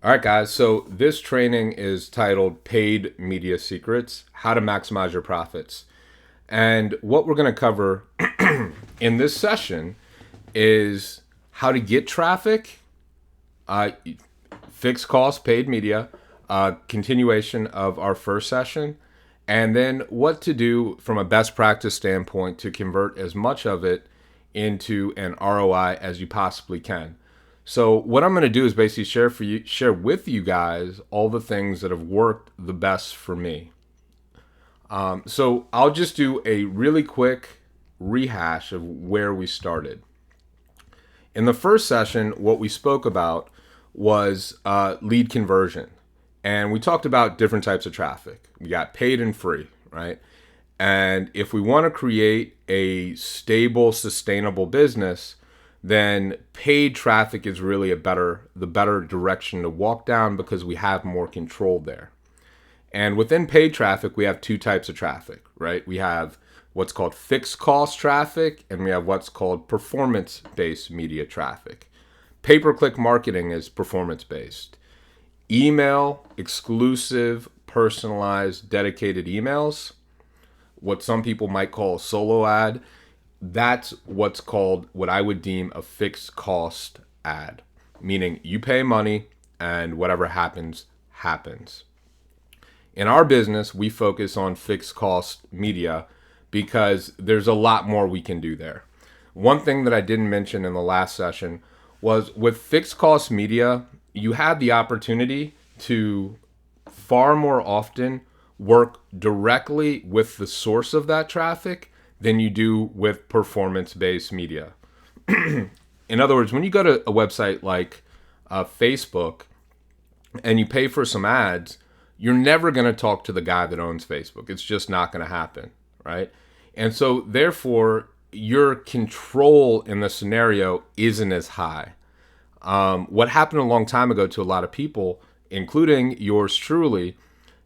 All right, guys. So this training is titled Paid Media Secrets: How to Maximize Your Profits. And what we're going to cover in this session is how to get traffic, uh, fixed cost paid media, continuation of our first session, and then what to do from a best practice standpoint to convert as much of it into an ROI as you possibly can. So what I'm going to do is basically share with you guys all the things that have worked the best for me. So I'll just do a really quick rehash of where we started. In the first session, what we spoke about was lead conversion. And we talked about different types of traffic. We got paid and free, right? And if we want to create a stable, sustainable business, then paid traffic is really the better direction to walk down because we have more control there. And within paid traffic, we have two types of traffic, right? We have what's called fixed cost traffic, and we have what's called performance-based media traffic. Pay-per-click marketing is performance-based. Email, exclusive, personalized, dedicated emails, what some people might call a solo ad, that's what I would deem a fixed cost ad, meaning you pay money and whatever happens, happens. In our business, we focus on fixed cost media because there's a lot more we can do there. One thing that I didn't mention in the last session was with fixed cost media, you have the opportunity to far more often work directly with the source of that traffic than you do with performance-based media. In other words, when you go to a website like Facebook and you pay for some ads, you're never going to talk to the guy that owns Facebook. It's just not going to happen, right? And so therefore, your control in the scenario isn't as high. What happened a long time ago to a lot of people, including yours truly,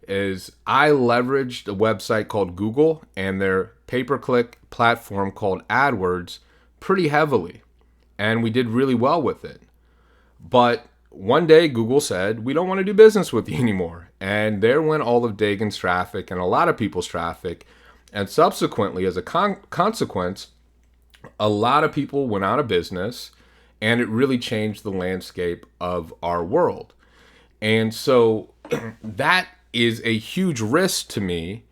is I leveraged a website called Google and their pay-per-click platform called AdWords pretty heavily. And we did really well with it. But one day Google said, we don't want to do business with you anymore. And there went all of Deagan's traffic and a lot of people's traffic. And subsequently, as a consequence, a lot of people went out of business and it really changed the landscape of our world. And so that is a huge risk to me.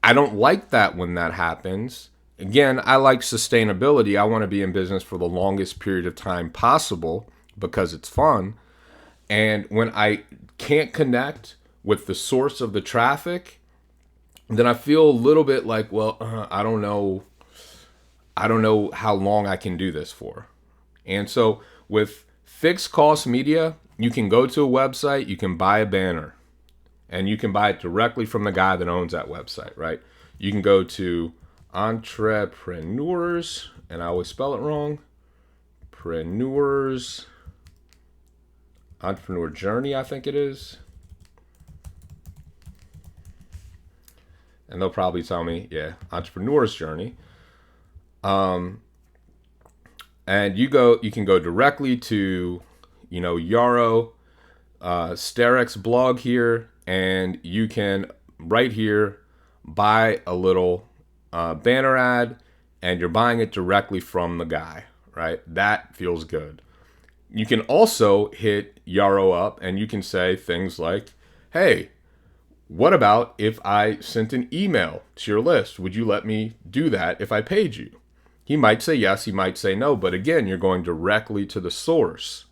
I don't like that when that happens. Again, I like sustainability. I want to be in business for the longest period of time possible because it's fun. And when I can't connect with the source of the traffic, then I feel a little bit like, well, I don't know how long I can do this for. And so with fixed cost media, you can go to a website, you can buy a banner, and you can buy it directly from the guy that owns that website, right? You can go to entrepreneurs, and I always spell it wrong, entrepreneur journey, I think it is. And they'll probably tell me, yeah, entrepreneur's journey. And you can go directly to, Yarrow, Starek's blog here, and you can right here buy a little banner ad, and you're buying it directly from the guy, right? That feels good. You can also hit Yarrow up and you can say things like, hey, what about if I sent an email to your list? Would you let me do that if I paid you? He might say yes, he might say no, but again, you're going directly to the source.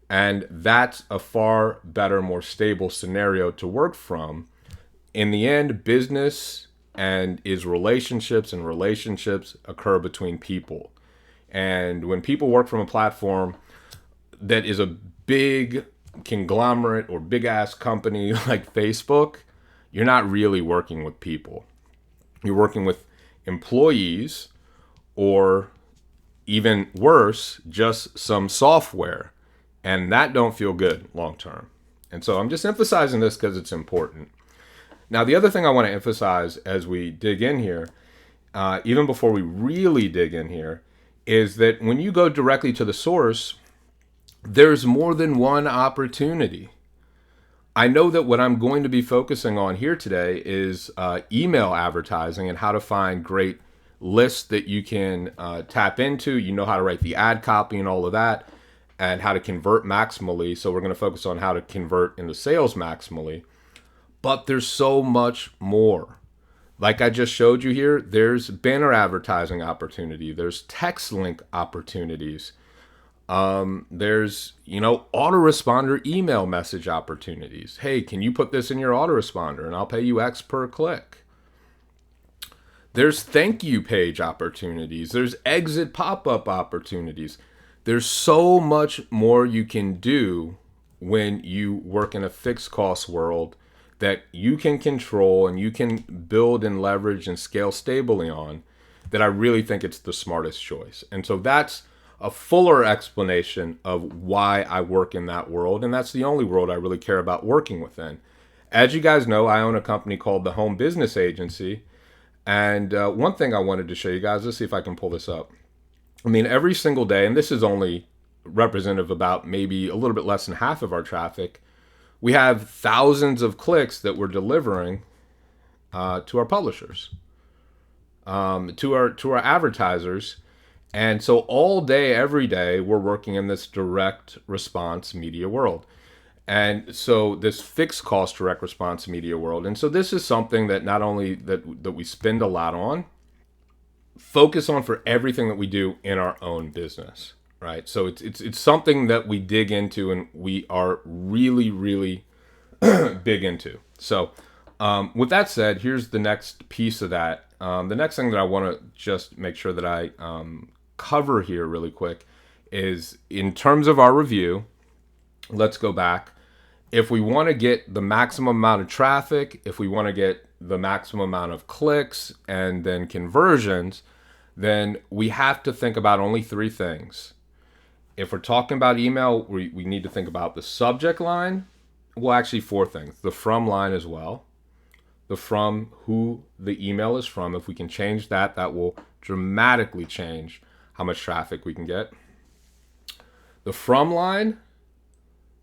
And that's a far better, more stable scenario to work from. In the end, business is relationships, and relationships occur between people. And when people work from a platform that is a big conglomerate or big ass company like Facebook, you're not really working with people. You're working with employees, or even worse, just some software. And that don't feel good long term. And so I'm just emphasizing this because it's important. Now, the other thing I want to emphasize as we dig in here, even before we really dig in here, is that when you go directly to the source, there's more than one opportunity. I know that what I'm going to be focusing on here today is email advertising and how to find great lists that you can tap into. You know how to write the ad copy and all of that, and how to convert maximally. So we're going to focus on how to convert into sales maximally. But there's so much more. Like I just showed you here, there's banner advertising opportunity. There's text link opportunities. There's, autoresponder email message opportunities. Hey, can you put this in your autoresponder and I'll pay you X per click? There's thank you page opportunities. There's exit pop-up opportunities. There's so much more you can do when you work in a fixed cost world that you can control and you can build and leverage and scale stably on, that I really think it's the smartest choice. And so that's a fuller explanation of why I work in that world. And that's the only world I really care about working within. As you guys know, I own a company called the Home Business Agency. And one thing I wanted to show you guys, let's see if I can pull this up. I mean, every single day, and this is only representative about maybe a little bit less than half of our traffic, we have thousands of clicks that we're delivering to our publishers, to our advertisers. And so all day, every day, we're working in this direct response media world. And so this fixed cost direct response media world. And so this is something that not only that we spend a lot on, focus on for everything that we do in our own business, right? So it's something that we dig into and we are really, really big into. So with that said, here's the next piece of that. The next thing that I want to just make sure that I cover here really quick is, in terms of our review, let's go back. If we want to get the maximum amount of traffic, if we want to get the maximum amount of clicks and then conversions, then we have to think about only three things. If we're talking about email, we need to think about the subject line. Well, actually four things. The from line as well. The from, who the email is from. If we can change that, that will dramatically change how much traffic we can get. The from line,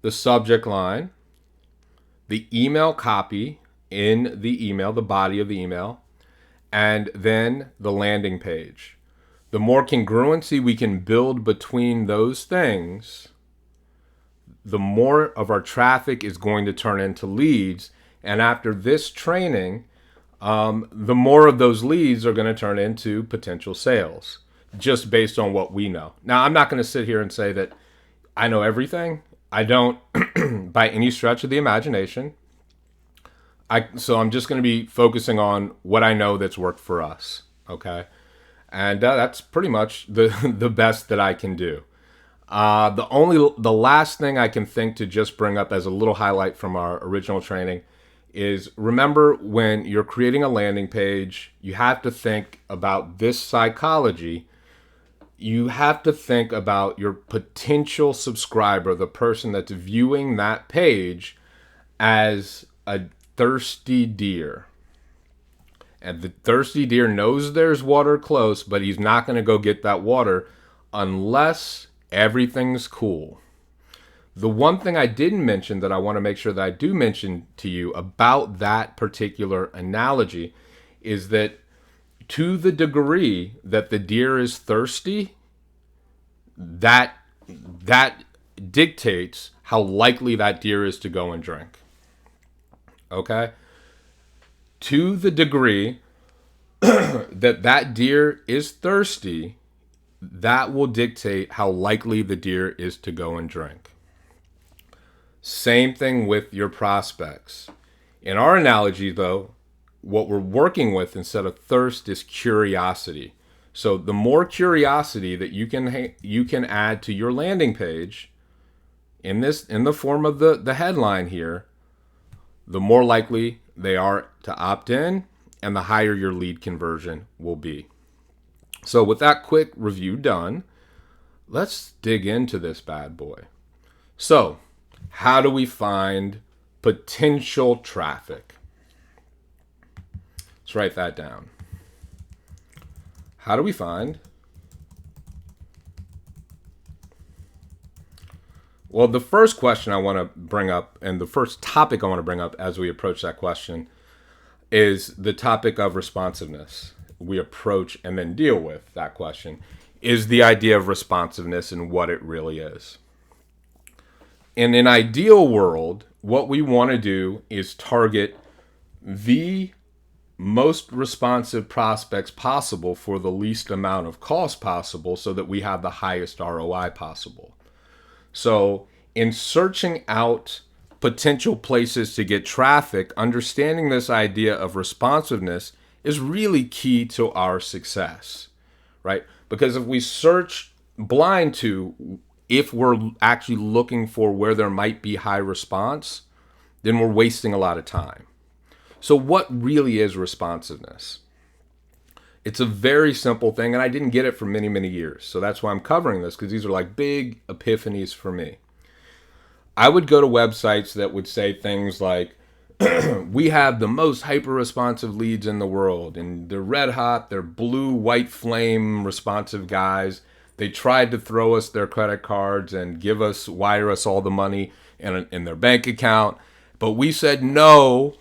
the subject line, the email copy in the email, the body of the email, and then the landing page. The more congruency we can build between those things, the more of our traffic is going to turn into leads. And after this training, the more of those leads are going to turn into potential sales, just based on what we know. Now, I'm not going to sit here and say that I know everything. I don't by any stretch of the imagination. So I'm just going to be focusing on what I know that's worked for us. And that's pretty much the best that I can do. The last thing I can think to just bring up as a little highlight from our original training is, remember, when you're creating a landing page, you have to think about this psychology. You have to think about your potential subscriber, the person that's viewing that page, as a thirsty deer. And the thirsty deer knows there's water close, but he's not going to go get that water unless everything's cool. The one thing I didn't mention that I want to make sure that I do mention to you about that particular analogy is that, to the degree that the deer is thirsty, that dictates how likely that deer is to go and drink. Okay? To the degree that deer is thirsty, that will dictate how likely the deer is to go and drink. Same thing with your prospects. In our analogy, though, what we're working with instead of thirst is curiosity. So the more curiosity that you can add to your landing page in the form of the headline here, the more likely they are to opt in, and the higher your lead conversion will be. So with that quick review done, let's dig into this bad boy. So, how do we find potential traffic? Let's write that down. How do we find Well, the first question I want to bring up, and the first topic I want to bring up as we approach that question, is the topic of responsiveness. We approach and then deal with that question, is the idea of responsiveness and what it really is. In an ideal world, what we want to do is target the most responsive prospects possible for the least amount of cost possible so that we have the highest ROI possible. So in searching out potential places to get traffic, understanding this idea of responsiveness is really key to our success, right? Because if we search blind to if we're actually looking for where there might be high response, then we're wasting a lot of time. So what really is responsiveness? It's a very simple thing, and I didn't get it for many, many years. So that's why I'm covering this, because these are like big epiphanies for me. I would go to websites that would say things like, we have the most hyper-responsive leads in the world, and they're red hot, they're blue, white flame responsive guys. They tried to throw us their credit cards and wire us all the money in their bank account. But we said, no,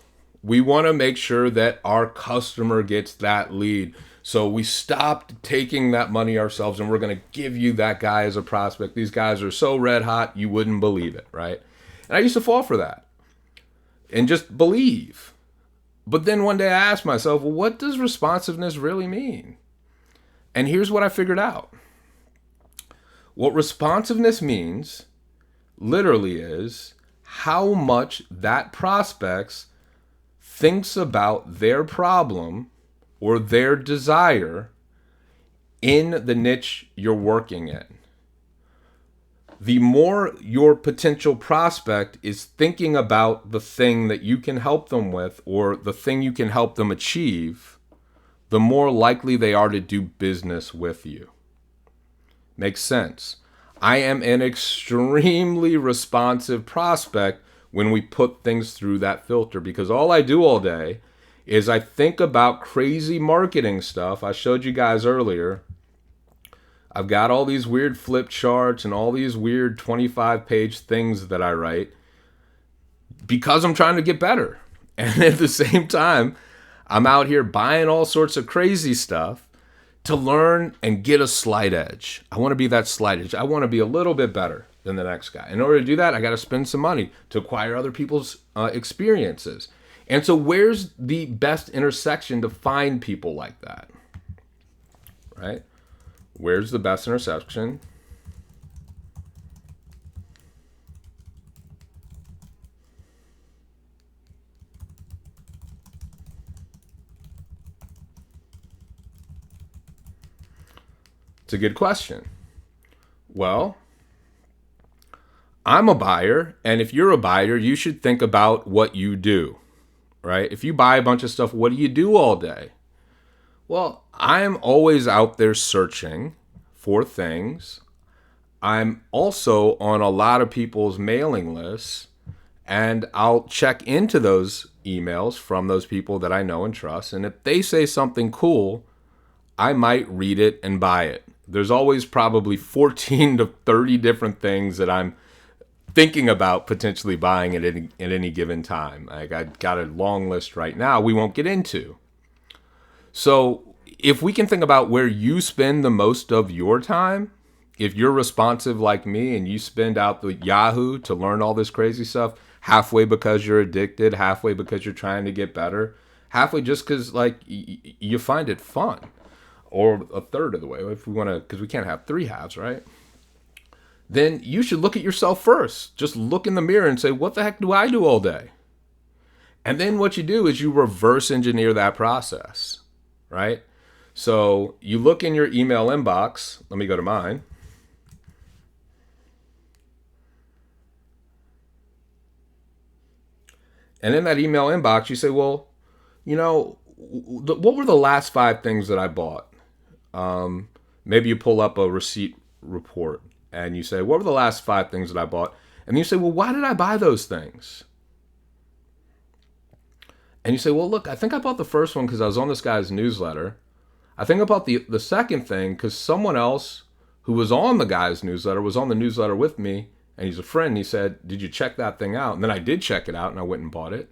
we want to make sure that our customer gets that lead. So we stopped taking that money ourselves, and we're going to give you that guy as a prospect. These guys are so red hot, you wouldn't believe it, right? And I used to fall for that and just believe. But then one day I asked myself, well, what does responsiveness really mean? And here's what I figured out. What responsiveness means literally is how much that prospect thinks about their problem or their desire in the niche you're working in. The more your potential prospect is thinking about the thing that you can help them with or the thing you can help them achieve, the more likely they are to do business with you. Makes sense. I am an extremely responsive prospect when we put things through that filter, because all I do all day is I think about crazy marketing stuff. I showed you guys earlier. I've got all these weird flip charts and all these weird 25-page things that I write because I'm trying to get better. And at the same time, I'm out here buying all sorts of crazy stuff to learn and get a slight edge. I want to be that slight edge. I want to be a little bit better than the next guy. In order to do that, I got to spend some money to acquire other people's experiences. And so where's the best intersection to find people like that? Right? Where's the best intersection? It's a good question. Well, I'm a buyer, and if you're a buyer, you should think about what you do, right? If you buy a bunch of stuff, what do you do all day? Well, I'm always out there searching for things. I'm also on a lot of people's mailing lists, and I'll check into those emails from those people that I know and trust. And if they say something cool, I might read it and buy it. There's always probably 14 to 30 different things that I'm thinking about potentially buying at any given time. Like, I've got a long list right now we won't get into. So if we can think about where you spend the most of your time, if you're responsive like me and you spend out the Yahoo to learn all this crazy stuff, halfway because you're addicted, halfway because you're trying to get better, halfway just because like you find it fun, or a third of the way if we want to, because we can't have three halves, right? Then you should look at yourself first. Just look in the mirror and say, what the heck do I do all day? And then what you do is you reverse engineer that process, right? So you look in your email inbox. Let me go to mine. And in that email inbox, you say, well, you know, what were the last 5 things that I bought? Maybe you pull up a receipt report and you say, what were the last 5 things that I bought? And you say, well, why did I buy those things? And you say, well, look, I think I bought the first one because I was on this guy's newsletter. I think I bought the second thing because someone else who was on the guy's newsletter was on the newsletter with me, And he's a friend. He said, did you check that thing out? And then I did check it out and I went and bought it.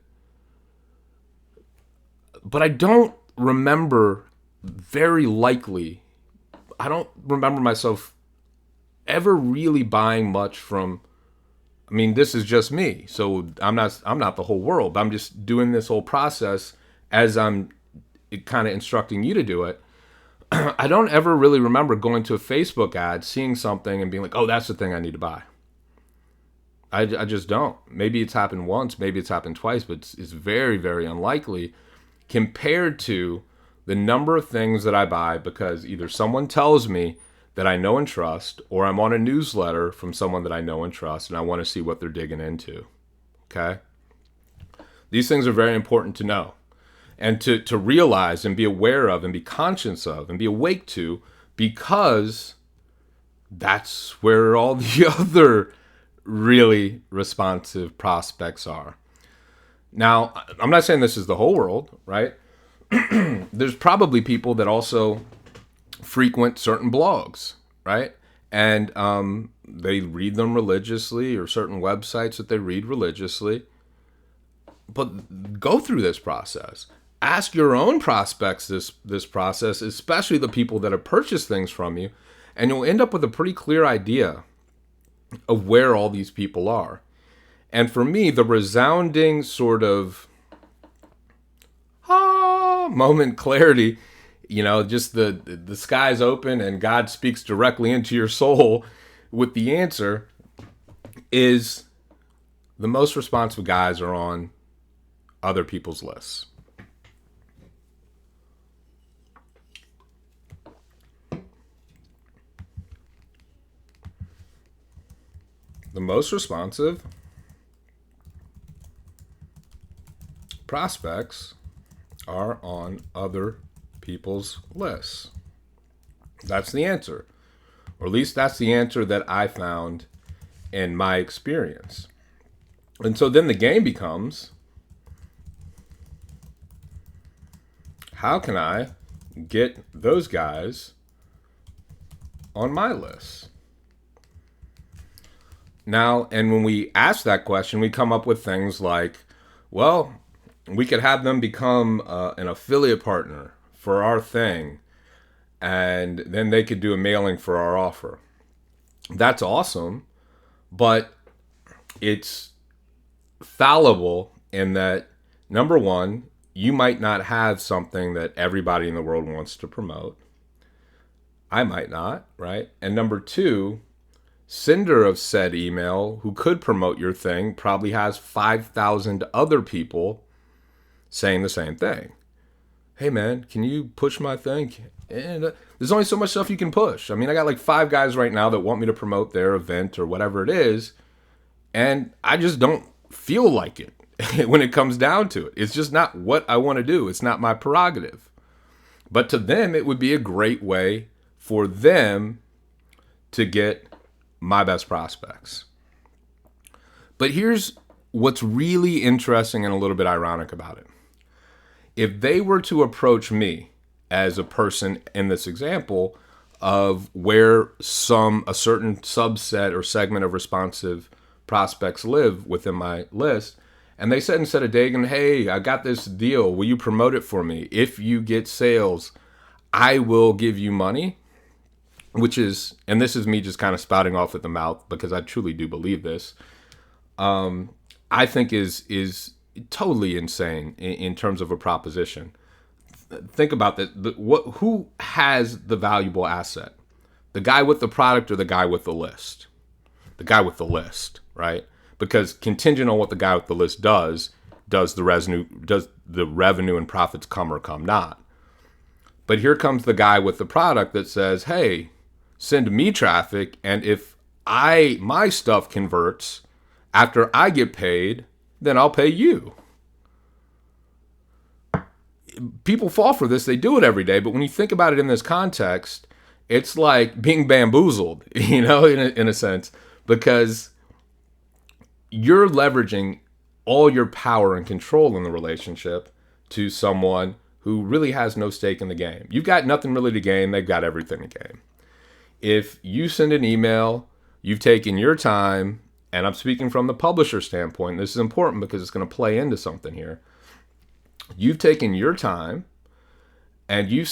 But I don't remember very likely, I don't remember myself ever really buying much from, I mean, this is just me. So I'm not the whole world, but I'm just doing this whole process as I'm kind of instructing you to do it. I don't ever really remember going to a Facebook ad, seeing something and being like, oh, that's the thing I need to buy. I just don't. Maybe it's happened once, maybe it's happened twice, but it's very, very unlikely compared to the number of things that I buy because either someone tells me that I know and trust, or I'm on a newsletter from someone that I know and trust, and I want to see what they're digging into. Okay? These things are very important to know and to realize and be aware of and be conscious of and be awake to, because that's where all the other really responsive prospects are. Now, I'm not saying this is the whole world, right? There's probably people that also frequent certain blogs, right? And they read them religiously, or certain websites that they read religiously. But go through this process. Ask your own prospects this process, especially the people that have purchased things from you, and you'll end up with a pretty clear idea of where all these people are. And for me, the resounding sort of moment clarity, just the sky's open and God speaks directly into your soul with the answer, is the most responsive guys are on other people's lists. The most responsive prospects are on other people's lists. That's the answer. Or at least that's the answer that I found in my experience. And so then the game becomes, how can I get those guys on my list? Now, and when we ask that question, we come up with things like, well, we could have them become an affiliate partner for our thing, and then they could do a mailing for our offer. That's awesome, but it's fallible in that, number one, you might not have something that everybody in the world wants to promote. I might not, right? And number two, sender of said email who could promote your thing probably has 5,000 other people saying the same thing. Hey man, can you push my thing? And there's only so much stuff you can push. I mean, I got like 5 guys right now that want me to promote their event or whatever it is, and I just don't feel like it when it comes down to it. It's just not what I want to do. It's not my prerogative. But to them, it would be a great way for them to get my best prospects. But here's what's really interesting and a little bit ironic about it. If they were to approach me as a person in this example of where a certain subset or segment of responsive prospects live within my list, and they said, instead of Deagan, hey, I got this deal, will you promote it for me? If you get sales, I will give you money. Which is, and this is me just kind of spouting off at the mouth because I truly do believe this, I think is totally insane in terms of a proposition. Think about this. Who has the valuable asset? The guy with the product or the guy with the list? The guy with the list, right? Because contingent on what the guy with the list does the revenue and profits come or come not? But here comes the guy with the product that says, hey, send me traffic, and if my stuff converts after I get paid, then I'll pay you. People fall for this. They do it every day. But when you think about it in this context, it's like being bamboozled, in a sense, because you're leveraging all your power and control in the relationship to someone who really has no stake in the game. You've got nothing really to gain. They've got everything to gain. If you send an email, you've taken your time and I'm speaking from the publisher standpoint, this is important because it's going to play into something here. You've taken your time and you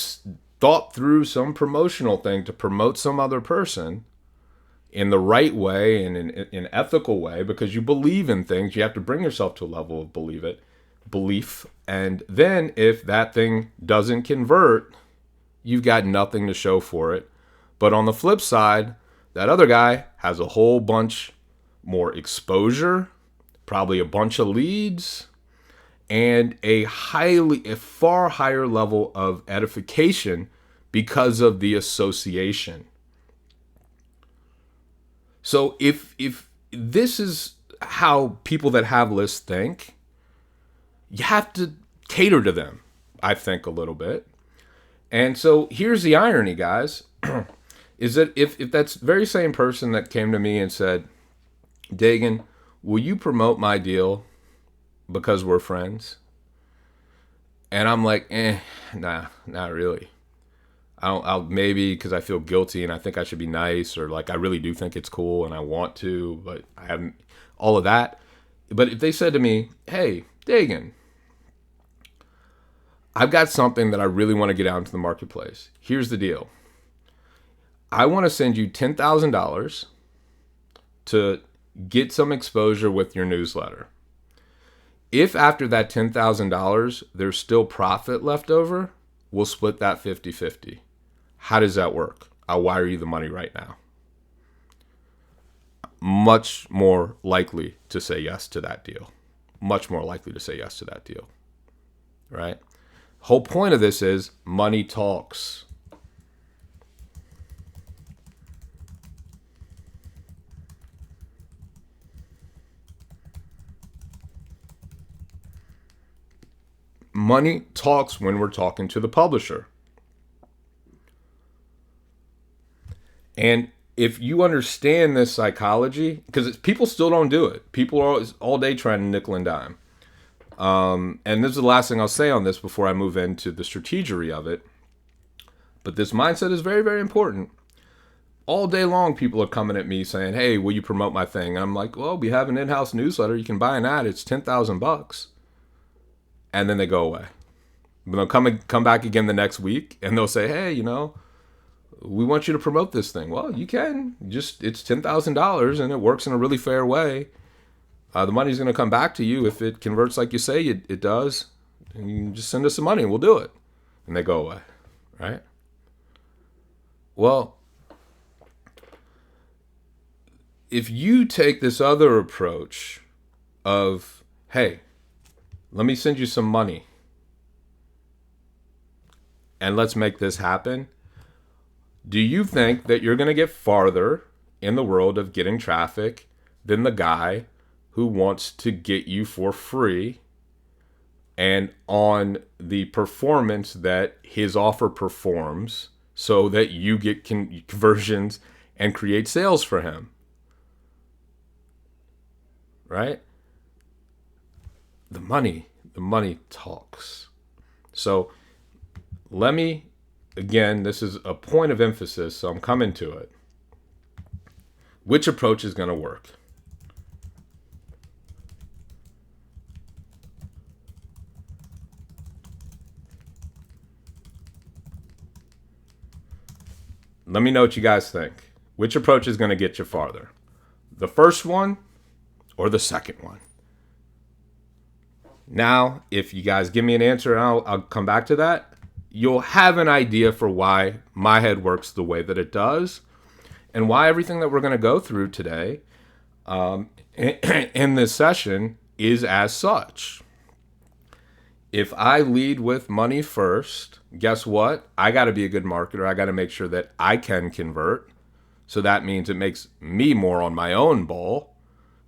thought through some promotional thing to promote some other person in the right way and in an ethical way, because you believe in things. You have to bring yourself to a level of belief. And then if that thing doesn't convert, you've got nothing to show for it. But on the flip side, that other guy has a whole bunch more exposure, probably a bunch of leads, and a far higher level of edification because of the association. So if this is how people that have lists think, you have to cater to them, I think, a little bit. And so here's the irony, guys, is that if that's very same person that came to me and said, Deagan, will you promote my deal because we're friends? And I'm like, nah, not really. I'll maybe because I feel guilty and I think I should be nice, or like I really do think it's cool and I want to, but I haven't, all of that. But if they said to me, hey, Deagan, I've got something that I really want to get out into the marketplace. Here's the deal. I want to send you $10,000 to get some exposure with your newsletter. If after that $10,000, there's still profit left over, we'll split that 50-50. How does that work? I'll wire you the money right now. Much more likely to say yes to that deal. Much more likely to say yes to that deal. Right? Whole point of this is money talks. Money talks when we're talking to the publisher. And if you understand this psychology, because people still don't do it. People are always, all day trying to nickel and dime. And this is the last thing I'll say on this before I move into the strategery of it. But this mindset is very, very important. All day long, people are coming at me saying, hey, will you promote my thing? And I'm like, well, we have an in-house newsletter. You can buy an ad. It's $10,000. And then they go away. But they'll come back again the next week and they'll say, hey, we want you to promote this thing. Well, you can. Just it's $10,000 and it works in a really fair way. The money's going to come back to you if it converts like you say it does. And you can just send us some money and we'll do it. And they go away, right? Well, if you take this other approach of, hey, let me send you some money and let's make this happen. Do you think that you're going to get farther in the world of getting traffic than the guy who wants to get you for free and on the performance that his offer performs so that you get conversions and create sales for him? Right? The money talks. So let me, again, this is a point of emphasis, so I'm coming to it. Which approach is going to work? Let me know what you guys think. Which approach is going to get you farther? The first one or the second one? Now, if you guys give me an answer, and I'll come back to that, you'll have an idea for why my head works the way that it does and why everything that we're going to go through today in this session is as such. If I lead with money first, guess what? I got to be a good marketer. I got to make sure that I can convert. So that means it makes me more on my own ball.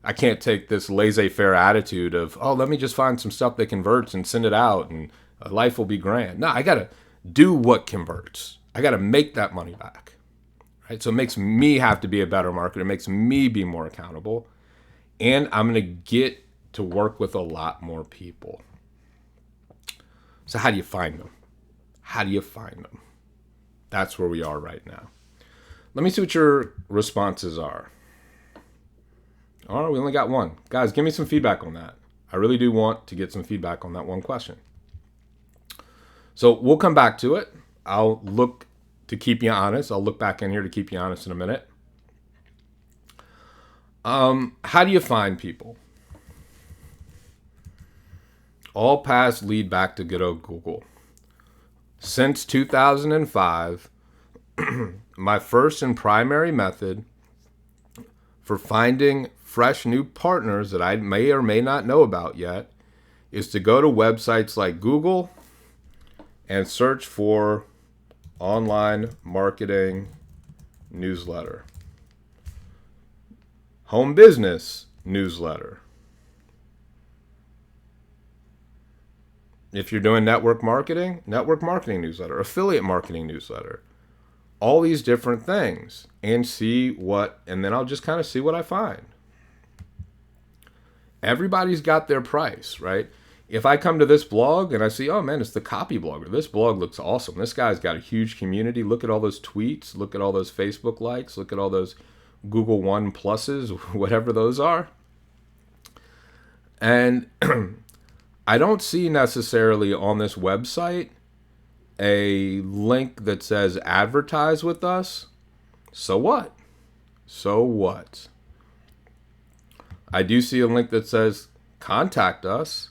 I can't take this laissez-faire attitude of, oh, let me just find some stuff that converts and send it out and life will be grand. No, I got to do what converts. I got to make that money back. Right? So it makes me have to be a better marketer. It makes me be more accountable. And I'm going to get to work with a lot more people. So how do you find them? How do you find them? That's where we are right now. Let me see what your responses are. All right, we only got one. Guys, give me some feedback on that. I really do want to get some feedback on that one question. So we'll come back to it. I'll look to keep you honest. I'll look back in here to keep you honest in a minute. How do you find people? All paths lead back to good old Google. Since 2005, my first and primary method for finding fresh new partners that I may or may not know about yet is to go to websites like Google and search for online marketing newsletter, home business newsletter. If you're doing network marketing newsletter, affiliate marketing newsletter, all these different things, and then I'll just kind of see what I find. Everybody's got their price, right? If I come to this blog and I see, oh man, it's the copy blogger. This blog looks awesome. This guy's got a huge community. Look at all those tweets. Look at all those Facebook likes. Look at all those Google One pluses, whatever those are. And I don't see necessarily on this website a link that says advertise with us. So what? So what? I do see a link that says contact us.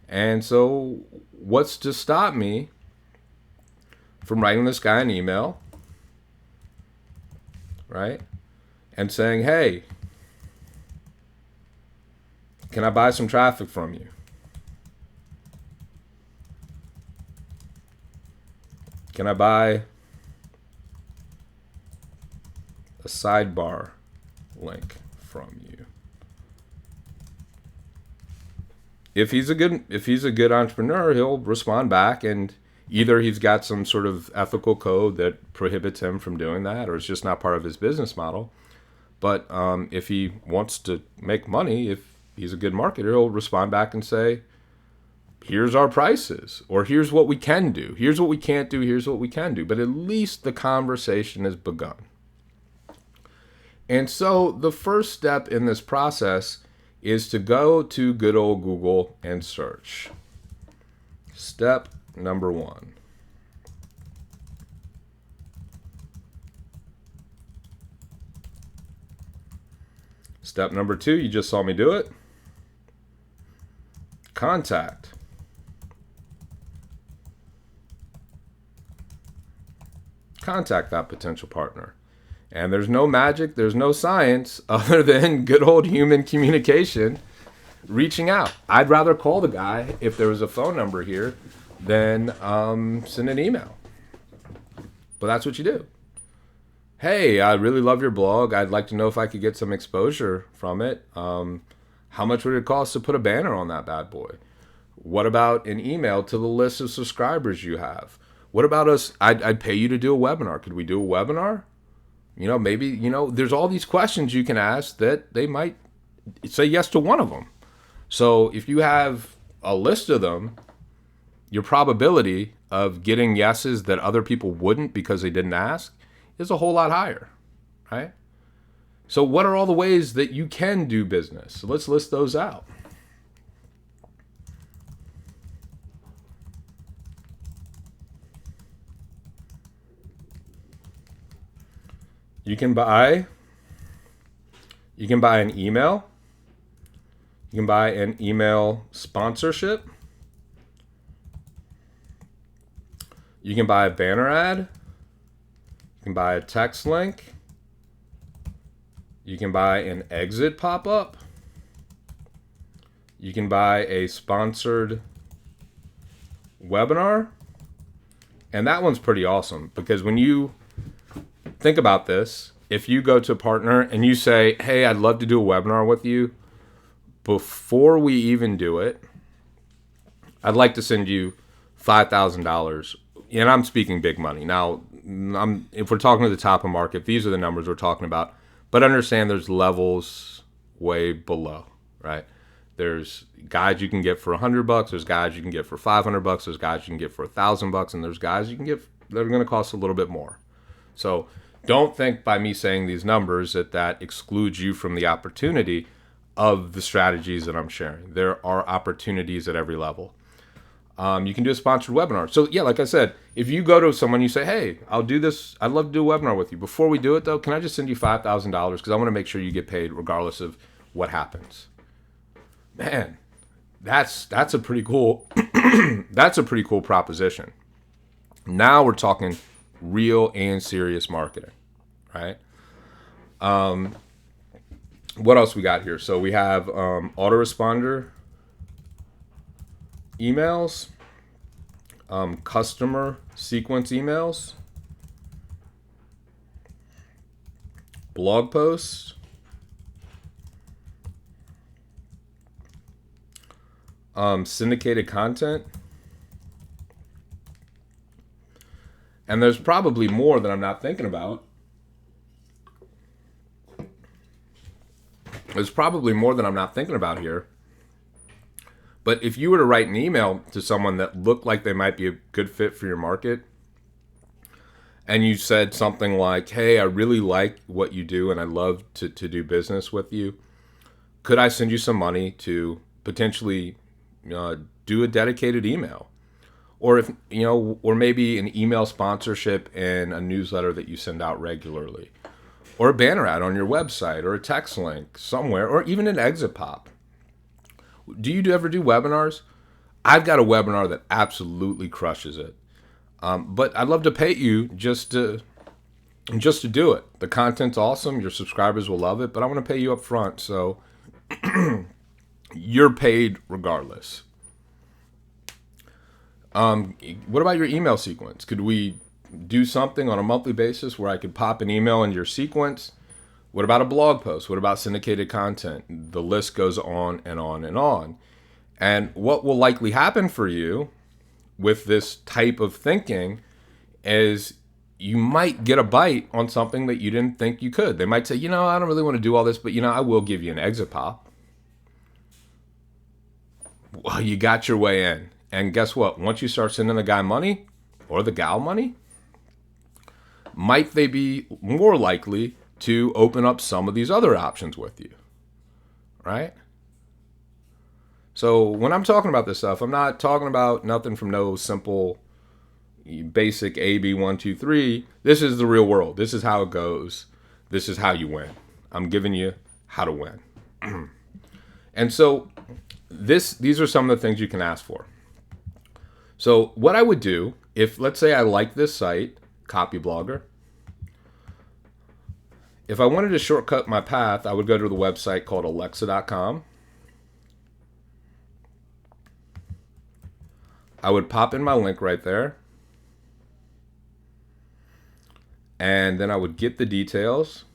And so what's to stop me from writing this guy an email, right? And saying, hey, can I buy some traffic from you? Can I buy a sidebar link from you? If he's a good entrepreneur, he'll respond back, and either he's got some sort of ethical code that prohibits him from doing that, or it's just not part of his business model. But if he wants to make money, if he's a good marketer, he'll respond back and say, here's our prices, or here's what we can do. Here's what we can't do. Here's what we can do. But at least the conversation has begun. And so the first step in this process is to go to good old Google and search. Step number 1. Step number 2, you just saw me do it. Contact. Contact that potential partner. And there's no magic, there's no science other than good old human communication, reaching out. I'd rather call the guy if there was a phone number here than send an email. But that's what you do. Hey, I really love your blog. I'd like to know if I could get some exposure from it. How much would it cost to put a banner on that bad boy? What about an email to the list of subscribers you have? What about us? I'd pay you to do a webinar. Could we do a webinar? Maybe, there's all these questions you can ask that they might say yes to one of them. So if you have a list of them, your probability of getting yeses that other people wouldn't because they didn't ask is a whole lot higher, right? So what are all the ways that you can do business? So let's list those out. You can buy an email. You can buy an email sponsorship. You can buy a banner ad. You can buy a text link. You can buy an exit pop-up. You can buy a sponsored webinar. And that one's pretty awesome because when you think about this, if you go to a partner and you say, hey, I'd love to do a webinar with you, before we even do it, I'd like to send you $5,000. And I'm speaking big money. Now, if we're talking to the top of market, these are the numbers we're talking about. But understand there's levels way below, right? There's guys you can get for $100. There's guys you can get for $500. There's guys you can get for $1,000. And there's guys you can get that are going to cost a little bit more. So don't think by me saying these numbers that excludes you from the opportunity. of the strategies that I'm sharing. There are opportunities at every level. You can do a sponsored webinar. So yeah, like I said, if you go to someone, you say, hey, I'll do this. I'd love to do a webinar with you. Before we do it though, can I just send you $5,000? Because I want to make sure you get paid regardless of what happens. Man, that's a pretty cool, that's a pretty cool proposition. Now we're talking real and serious marketing, right? What else we got here? So we have autoresponder emails, customer sequence emails, blog posts, syndicated content, and there's probably more that I'm not thinking about. There's probably more than I'm not thinking about here. But if you were to write an email to someone that looked like they might be a good fit for your market, and you said something like, hey, I really like what you do and I'd love to do business with you. Could I send you some money to potentially do a dedicated email? Or if or maybe an email sponsorship in a newsletter that you send out regularly, or a banner ad on your website, or a text link somewhere, or even an exit pop. Do you ever do webinars? I've got a webinar that absolutely crushes it. But I'd love to pay you just to do it. The content's awesome. Your subscribers will love it, but I want to pay you up front. So you're paid regardless. What about your email sequence? Could we do something on a monthly basis where I could pop an email in your sequence? What about a blog post? What about syndicated content? The list goes on and on and on. And what will likely happen for you with this type of thinking is you might get a bite on something that you didn't think you could. They might say, I don't really want to do all this, but I will give you an exit pop. Well, you got your way in. And guess what? Once you start sending the guy money or the gal money, might they be more likely to open up some of these other options with you, right? So when I'm talking about this stuff, I'm not talking about nothing from no simple, basic AB 1, 2, 3. This is the real world. This is how it goes. This is how you win. I'm giving you how to win. And so these are some of the things you can ask for. So what I would do if, let's say I like this site, Copyblogger. If I wanted to shortcut my path, I would go to the website called alexa.com. I would pop in my link right there. And then I would get the details.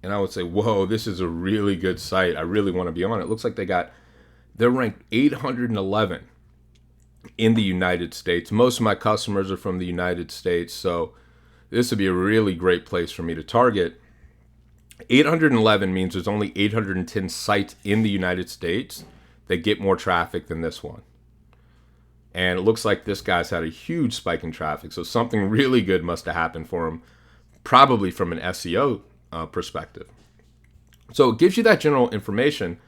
And I would say, whoa, this is a really good site. I really want to be on it. It looks like they're ranked 811 in the United States. Most of my customers are from the United States. So this would be a really great place for me to target. 811 means there's only 810 sites in the United States that get more traffic than this one. And it looks like this guy's had a huge spike in traffic. So something really good must have happened for him, probably from an SEO perspective. So it gives you that general information.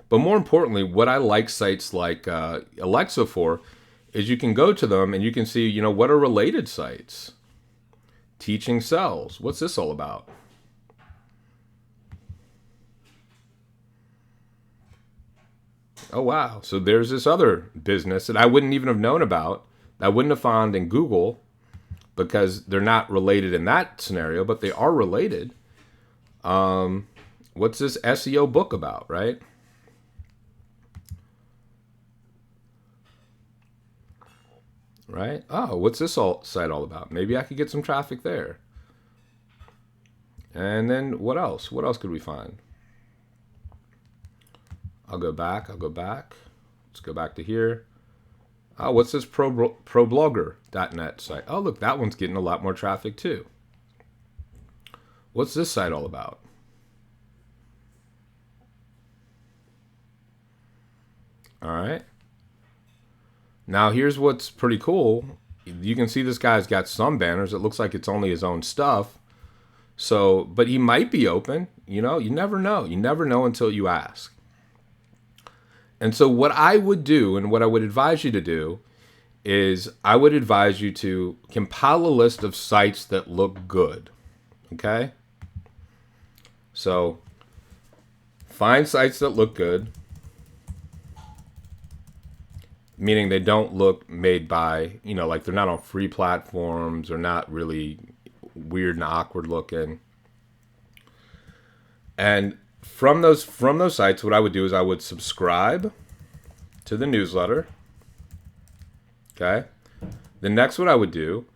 But more importantly, what I like sites like Alexa for is you can go to them and you can see, what are related sites? Teaching sells. What's this all about? Oh, wow. So there's this other business that I wouldn't even have known about, that I wouldn't have found in Google because they're not related in that scenario, but they are related. What's this SEO book about, right? Right? Oh, what's this site all about? Maybe I could get some traffic there. And then what else? What else could we find? I'll go back. Let's go back to here. Oh, what's this ProBlogger.net site? Oh, look, that one's getting a lot more traffic too. What's this site all about? All right. Now, here's what's pretty cool. You can see this guy's got some banners. It looks like it's only his own stuff. So, but he might be open. You never know. You never know until you ask. And so what I would do and what I would advise you to do is I would advise you to compile a list of sites that look good. Okay? So find sites that look good, meaning they don't look made by, like they're not on free platforms or not really weird and awkward looking. And from those sites, what I would do is I would subscribe to the newsletter. Okay. The next what I would do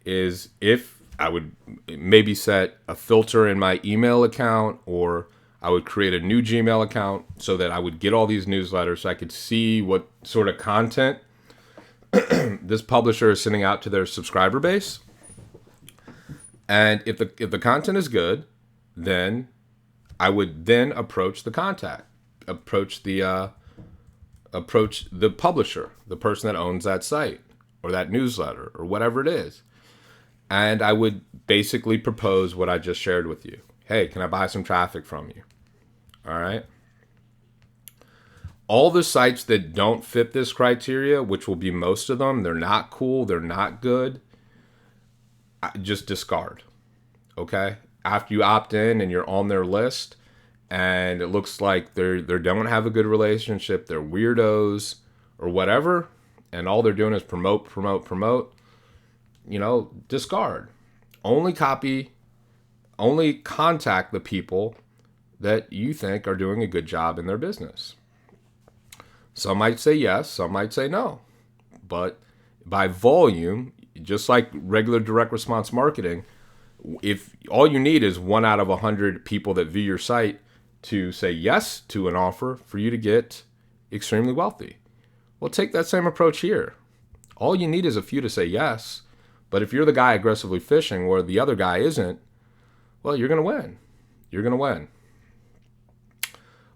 is if I would maybe set a filter in my email account, or I would create a new Gmail account so that I would get all these newsletters so I could see what sort of content this publisher is sending out to their subscriber base. And if the content is good, then I would then approach the publisher, the person that owns that site or that newsletter or whatever it is. And I would basically propose what I just shared with you. Hey, can I buy some traffic from you? All right. All the sites that don't fit this criteria, which will be most of them, they're not cool, they're not good, just discard. Okay? After you opt in and you're on their list and it looks like they don't have a good relationship, they're weirdos or whatever, and all they're doing is promote, discard. Only contact the people that you think are doing a good job in their business. Some might say yes, some might say no. But by volume, just like regular direct response marketing, if all you need is 1 out of 100 people that view your site to say yes to an offer for you to get extremely wealthy. Well, take that same approach here. All you need is a few to say yes. But if you're the guy aggressively fishing where the other guy isn't, well, you're going to win. You're going to win.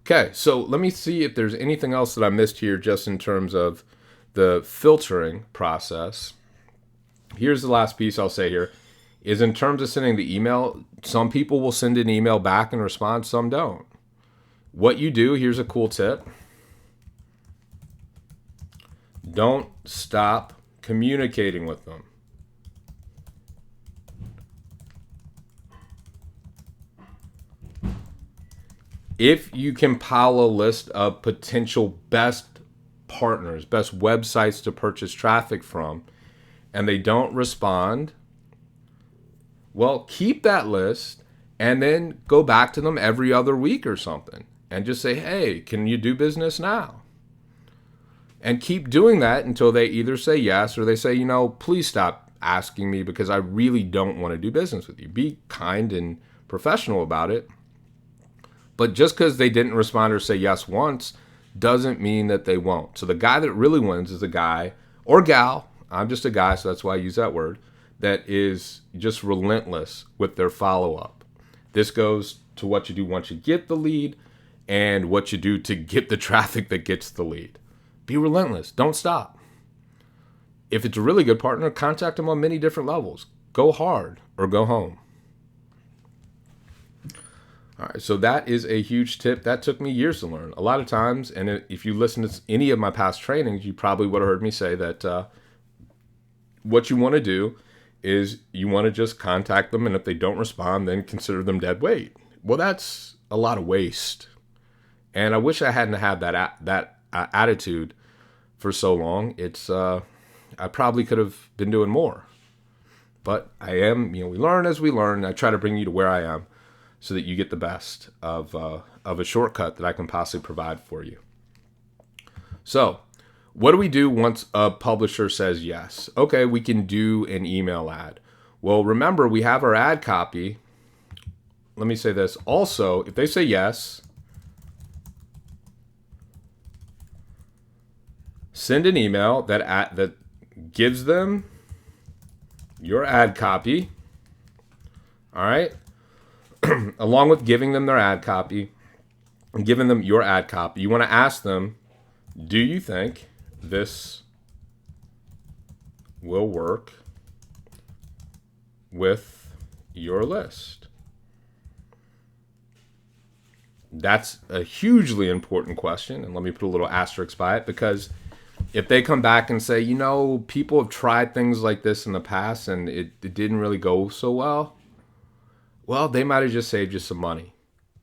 Okay, so let me see if there's anything else that I missed here just in terms of the filtering process. Here's the last piece I'll say here, is in terms of sending the email, some people will send an email back and respond, some don't. What you do, here's a cool tip. Don't stop communicating with them. If you compile a list of potential best partners, best websites to purchase traffic from, and they don't respond, well, keep that list and then go back to them every other week or something and just say, hey, can you do business now? And keep doing that until they either say yes or they say, please stop asking me because I really don't want to do business with you. Be kind and professional about it. But just because they didn't respond or say yes once doesn't mean that they won't. So the guy that really wins is a guy or gal, I'm just a guy, so that's why I use that word, that is just relentless with their follow-up. This goes to what you do once you get the lead and what you do to get the traffic that gets the lead. Be relentless. Don't stop. If it's a really good partner, contact them on many different levels. Go hard or go home. All right, so that is a huge tip. That took me years to learn. A lot of times, and if you listen to any of my past trainings, you probably would have heard me say that what you want to do is you want to just contact them, and if they don't respond, then consider them dead weight. Well, that's a lot of waste. And I wish I hadn't had that attitude for so long. I probably could have been doing more. But I am, we learn as we learn. I try to bring you to where I am, so that you get the best of a shortcut that I can possibly provide for you. So, what do we do once a publisher says yes? Okay, we can do an email ad. Well, remember, we have our ad copy. Let me say this. Also, if they say yes, send an email that gives them your ad copy. All right? Along with giving them their ad copy and giving them your ad copy, you want to ask them, do you think this will work with your list? That's a hugely important question. And let me put a little asterisk by it, because if they come back and say, people have tried things like this in the past and it didn't really go so well, they might have just saved you some money.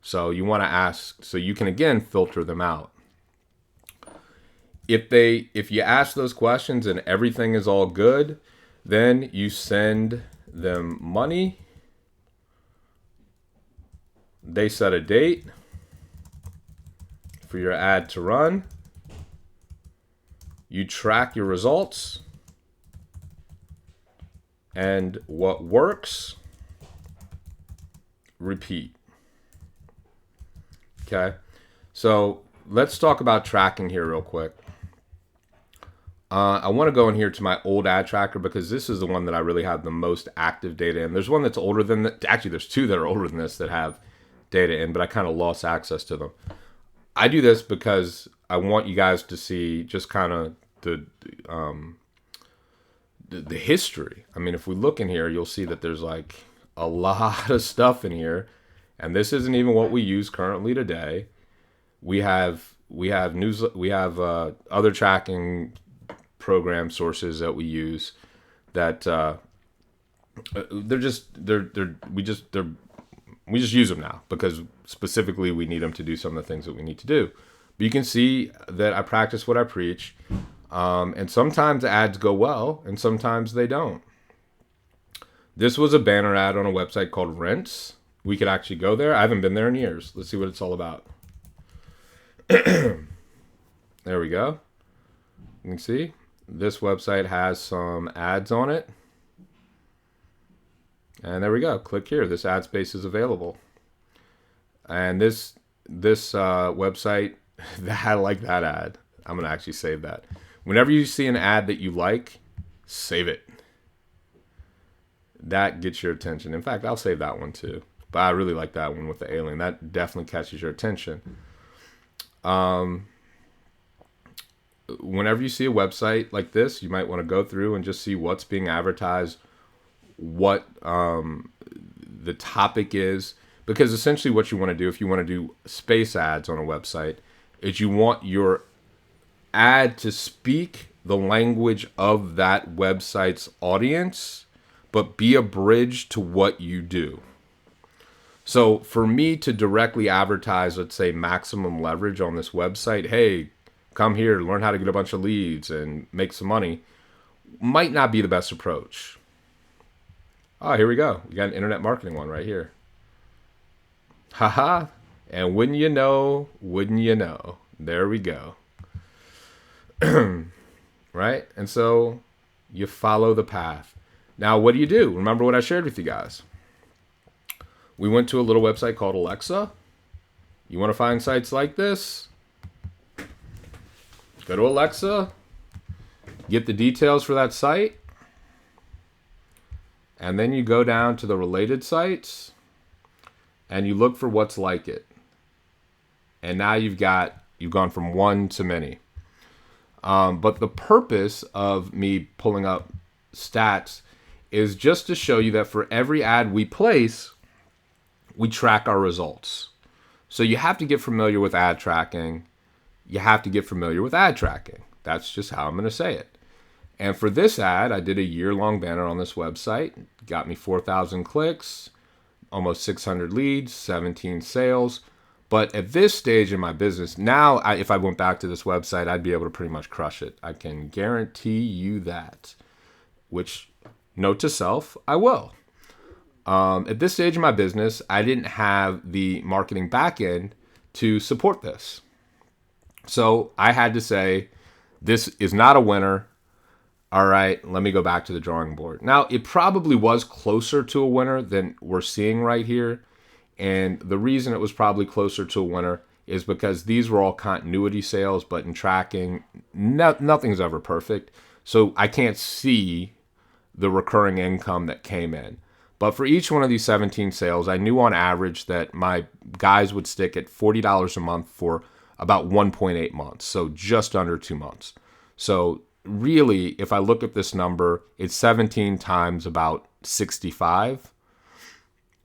So you want to ask so you can, again, filter them out. If you ask those questions and everything is all good, then you send them money. They set a date for your ad to run. You track your results and what works, repeat. Okay, so let's talk about tracking here real quick. I want to go in here to my old ad tracker, because this is the one that I really have the most active data in. There's one that's older than that. Actually, there's two that are older than this that have data in, but I kind of lost access to them. I do this because I want you guys to see just kind of the history. I mean, if we look in here, you'll see that there's like a lot of stuff in here, and this isn't even what we use currently today. We have news, we have other tracking program sources that we use that we just use them now because specifically we need them to do some of the things that we need to do. But you can see that I practice what I preach, and sometimes ads go well and sometimes they don't. This was a banner ad on a website called Rents. We could actually go there. I haven't been there in years. Let's see what it's all about. There we go. You can see this website has some ads on it. And there we go. Click here. This ad space is available. And this website, I like that ad. I'm going to actually save that. Whenever you see an ad that you like, save it. That gets your attention. In fact, I'll save that one too. But I really like that one with the alien. That definitely catches your attention. Whenever you see a website like this, you might want to go through and just see what's being advertised, what the topic is. Because essentially what you want to do, if you want to do space ads on a website, is you want your ad to speak the language of that website's audience, but be a bridge to what you do. So for me to directly advertise, let's say, maximum leverage on this website, hey, come here, learn how to get a bunch of leads and make some money, might not be the best approach. Oh, here we go. We got an internet marketing one right here. Haha. And wouldn't you know, there we go. Right? And so you follow the path. Now, what do? Remember what I shared with you guys. We went to a little website called Alexa. You want to find sites like this? Go to Alexa, get the details for that site, and then you go down to the related sites, and you look for what's like it. And now you've gone from one to many. But the purpose of me pulling up stats is just to show you that for every ad we place, we track our results. So you have to get familiar with ad tracking. You have to get familiar with ad tracking. That's just how I'm going to say it. And for this ad, I did a year-long banner on this website. Got me 4,000 clicks, almost 600 leads, 17 sales. But at this stage in my business, now if I went back to this website, I'd be able to pretty much crush it. I can guarantee you that. Which, note to self, I will. At this stage in my business, I didn't have the marketing backend to support this. So I had to say, this is not a winner. All right, let me go back to the drawing board. Now, it probably was closer to a winner than we're seeing right here. And the reason it was probably closer to a winner is because these were all continuity sales, but in tracking, nothing's ever perfect. So I can't see the recurring income that came in. But for each one of these 17 sales, I knew on average that my guys would stick at $40 a month for about 1.8 months. So just under 2 months. So really, if I look at this number, it's 17 times about 65,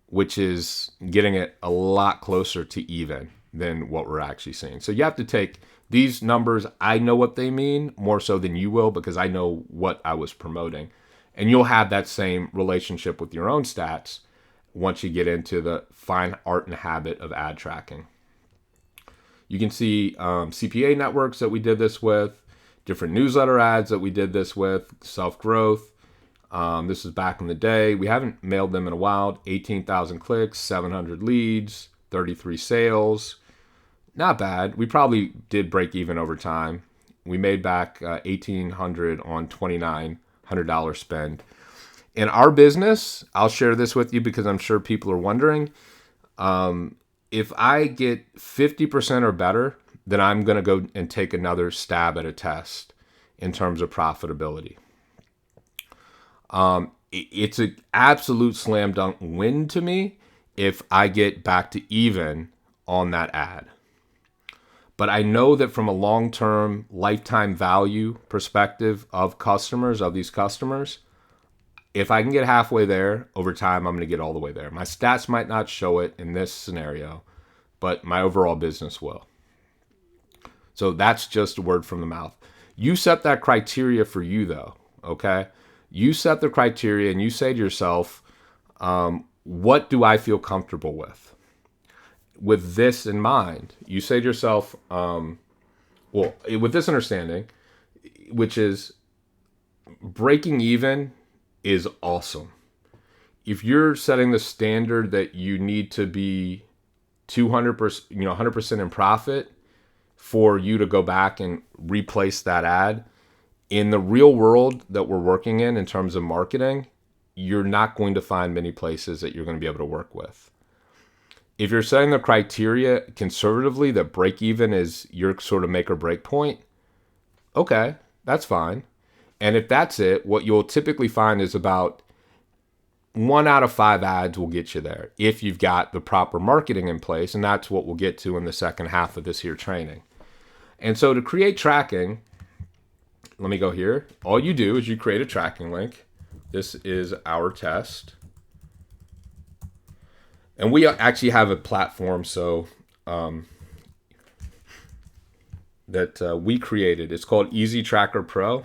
which is getting it a lot closer to even. than what we're actually seeing. So you have to take these numbers. I know what they mean more so than you will because I know what I was promoting. And you'll have that same relationship with your own stats once you get into the fine art and habit of ad tracking. You can see CPA networks that we did this with, different newsletter ads that we did this with, self-growth. This is back in the day. We haven't mailed them in a while. 18,000 clicks, 700 leads, 33 sales. Not bad. We probably did break even over time. We made back $1,800 on $2,900 spend. In our business, I'll share this with you because I'm sure people are wondering. If I get 50% or better, then I'm going to go and take another stab at a test in terms of profitability. It's an absolute slam dunk win to me if I get back to even on that ad. But I know that from a long-term lifetime value perspective of these customers, if I can get halfway there over time, I'm going to get all the way there. My stats might not show it in this scenario, but my overall business will. So that's just a word from the mouth. You set that criteria for you though, okay? You set the criteria and you say to yourself, what do I feel comfortable with? With this in mind, you say to yourself, with this understanding, which is breaking even is awesome. If you're setting the standard that you need to be 200%, 100% in profit for you to go back and replace that ad, in the real world that we're working in terms of marketing, you're not going to find many places that you're going to be able to work with. If you're setting the criteria conservatively that break even is your sort of make or break point, okay, that's fine. And if that's it, what you'll typically find is about 1 out of 5 ads will get you there if you've got the proper marketing in place. And that's what we'll get to in the second half of this here training. And so to create tracking, let me go here. All you do is you create a tracking link. This is our test. And we actually have a platform that we created. It's called Easy Tracker Pro,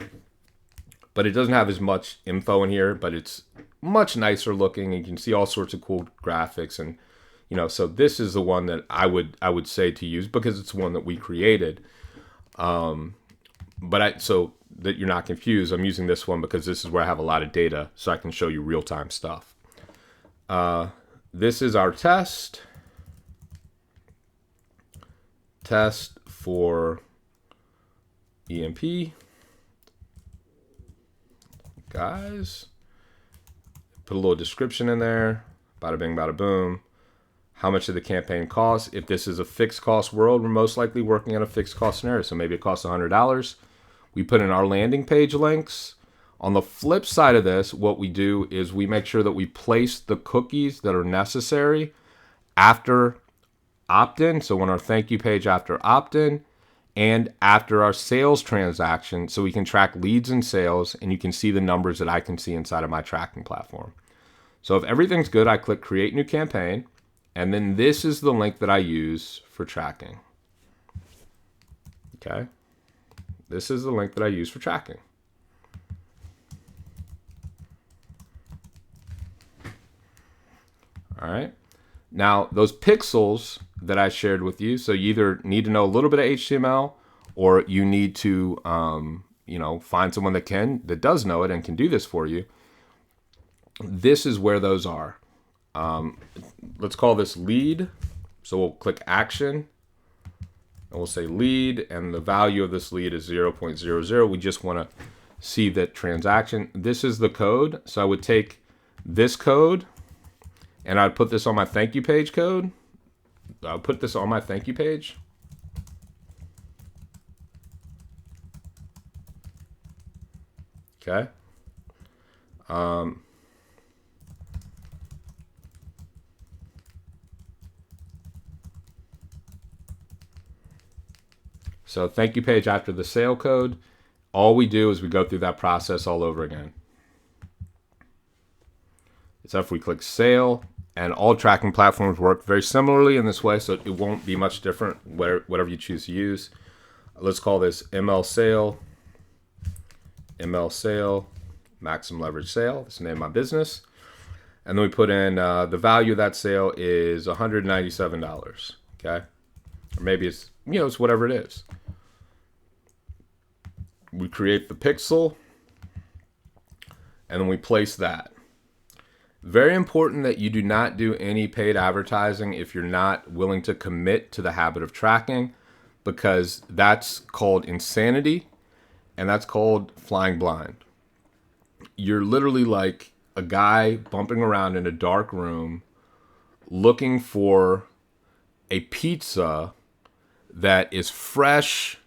but it doesn't have as much info in here, but it's much nicer looking. You can see all sorts of cool graphics, and so this is the one that I would say to use because it's the one that we created. So that you're not confused, I'm using this one because this is where I have a lot of data, so I can show you real-time stuff. This is our test for EMP. Guys, put a little description in there. Bada bing, bada boom. How much did the campaign cost? If this is a fixed cost world, we're most likely working on a fixed cost scenario. So maybe it costs $100. We put in our landing page links. On the flip side of this, what we do is we make sure that we place the cookies that are necessary after opt-in. So on our thank you page after opt-in and after our sales transaction, so we can track leads and sales, and you can see the numbers that I can see inside of my tracking platform. So if everything's good, I click create new campaign, and then this is the link that I use for tracking. Okay. This is the link that I use for tracking. All right. Now, those pixels that I shared with you, so you either need to know a little bit of HTML or you need to, find someone that does know it and can do this for you. This is where those are. Let's call this lead. So we'll click action and we'll say lead, and the value of this lead is 0.00. We just want to see that transaction. This is the code. So I would take this code and I'd put this on my thank you page code. I'll put this on my thank you page. Okay. So thank you page after the sale code. All we do is we go through that process all over again. So if we click sale And all tracking platforms work very similarly in this way, so it won't be much different whatever you choose to use. Let's call this ML sale, maximum leverage sale. That's the name of my business. And then we put in the value of that sale is $197. Okay, or maybe it's it's whatever it is. We create the pixel, and then we place that. Very important that you do not do any paid advertising if you're not willing to commit to the habit of tracking, because that's called insanity and that's called flying blind. You're literally like a guy bumping around in a dark room looking for a pizza that is fresh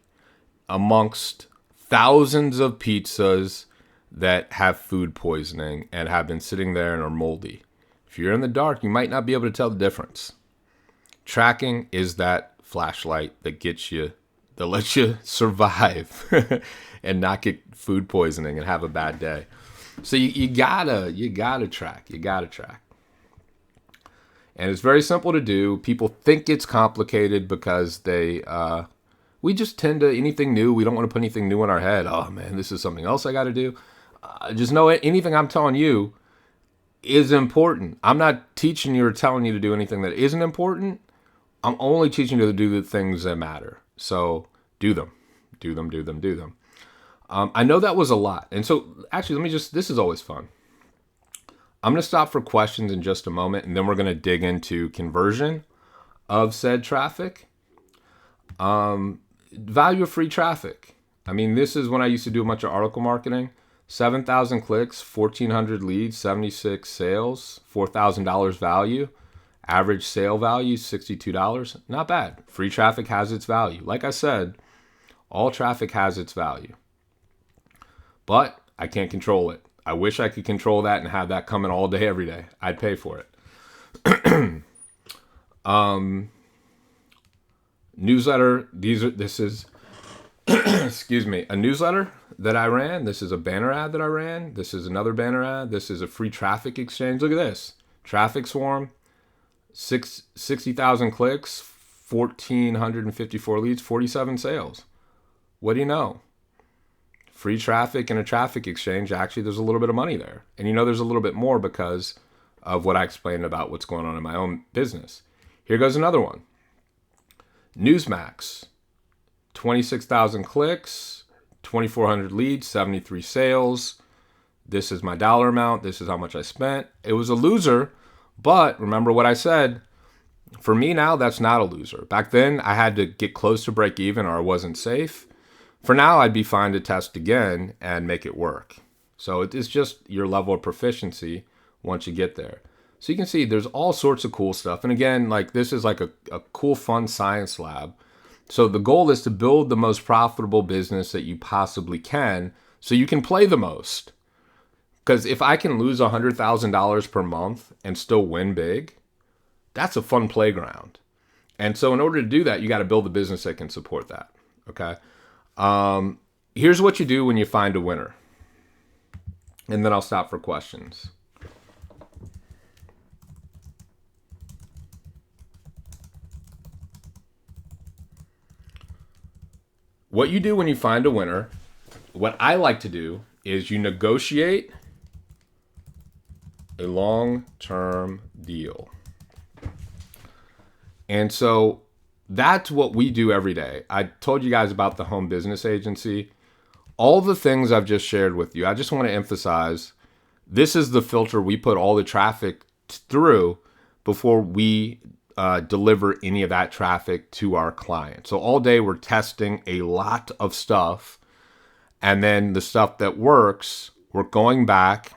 amongst thousands of pizzas that have food poisoning and have been sitting there and are moldy. If you're in the dark, you might not be able to tell the difference. Tracking is that flashlight that lets you survive and not get food poisoning and have a bad day. So you gotta track. And it's very simple to do. People think it's complicated because we just tend to, anything new, we don't want to put anything new in our head. Oh man, this is something else I got to do. Just know anything I'm telling you is important. I'm not teaching you or telling you to do anything that isn't important. I'm only teaching you to do the things that matter. So do them. I know that was a lot. And so actually, this is always fun. I'm going to stop for questions in just a moment, and then we're going to dig into conversion of said traffic. Value of free traffic. I mean, this is when I used to do a bunch of article marketing. 7,000 clicks, 1,400 leads, 76 sales, $4,000 value. Average sale value, $62. Not bad. Free traffic has its value. Like I said, all traffic has its value. But I can't control it. I wish I could control that and have that coming all day, every day. I'd pay for it. Newsletter. This is excuse me, a newsletter that I ran. This is a banner ad that I ran. This is another banner ad. This is a free traffic exchange. Look at this. Traffic swarm, 60,000 clicks, 1,454 leads, 47 sales. What do you know? Free traffic and a traffic exchange, actually there's a little bit of money there. And there's a little bit more because of what I explained about what's going on in my own business. Here goes another one. Newsmax, 26,000 clicks, 2,400 leads, 73 sales. This is my dollar amount. This is how much I spent. It was a loser, but remember what I said. For me now, that's not a loser. Back then, I had to get close to break even or I wasn't safe. For now, I'd be fine to test again and make it work. So it is just your level of proficiency once you get there. So you can see there's all sorts of cool stuff. And again, like this is like a cool, fun science lab. So the goal is to build the most profitable business that you possibly can so you can play the most. Because if I can lose $100,000 per month and still win big, that's a fun playground. And so in order to do that, you got to build a business that can support that. Okay. Here's what you do when you find a winner. And then I'll stop for questions. What you do when you find a winner, what I like to do is you negotiate a long-term deal. And so that's what we do every day. I told you guys about the home business agency. All the things I've just shared with you, I just want to emphasize, this is the filter we put all the traffic through before we deliver any of that traffic to our client. So all day we're testing a lot of stuff. And then the stuff that works, we're going back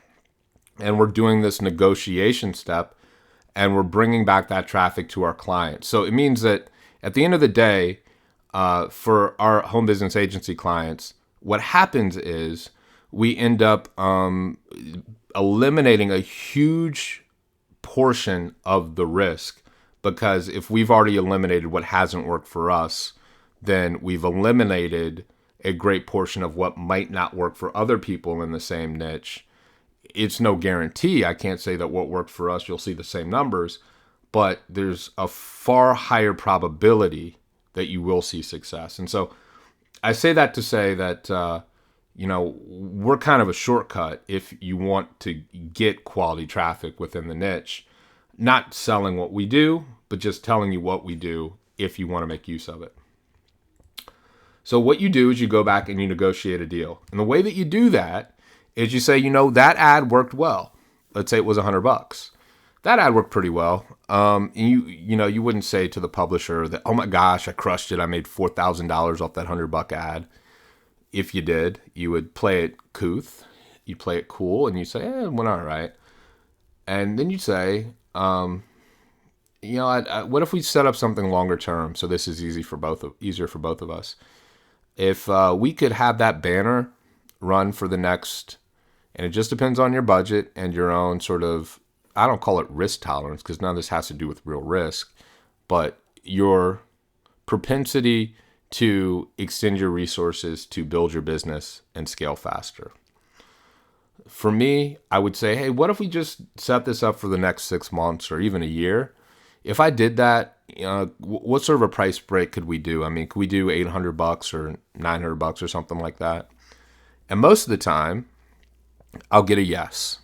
and we're doing this negotiation step and we're bringing back that traffic to our client. So it means that at the end of the day, for our home business agency clients, what happens is we end up eliminating a huge portion of the risk, because if we've already eliminated what hasn't worked for us, then we've eliminated a great portion of what might not work for other people in the same niche. it's no guarantee. I can't say that what worked for us, you'll see the same numbers, but there's a far higher probability that you will see success. And so I say that to say that, we're kind of a shortcut if you want to get quality traffic within the niche, not selling what we do, but just telling you what we do if you want to make use of it. So what you do is you go back and you negotiate a deal. And the way that you do that is you say, that ad worked well. Let's say it was $100. That ad worked pretty well. And you wouldn't say to the publisher that, oh my gosh, I crushed it. I made $4,000 off that $100 ad. If you did, you would play it couth. You play it cool, and you say, it went all right. And then you say, what if we set up something longer term so this is easier for both of us? If we could have that banner run for the next, and it just depends on your budget and your own sort of, I don't call it risk tolerance because none of this has to do with real risk, but your propensity to extend your resources to build your business and scale faster. For me, I would say, hey, what if we just set this up for the next 6 months or even a year? If I did that, what sort of a price break could we do? I mean, could we do $800 or $900 or something like that? And most of the time, I'll get a yes.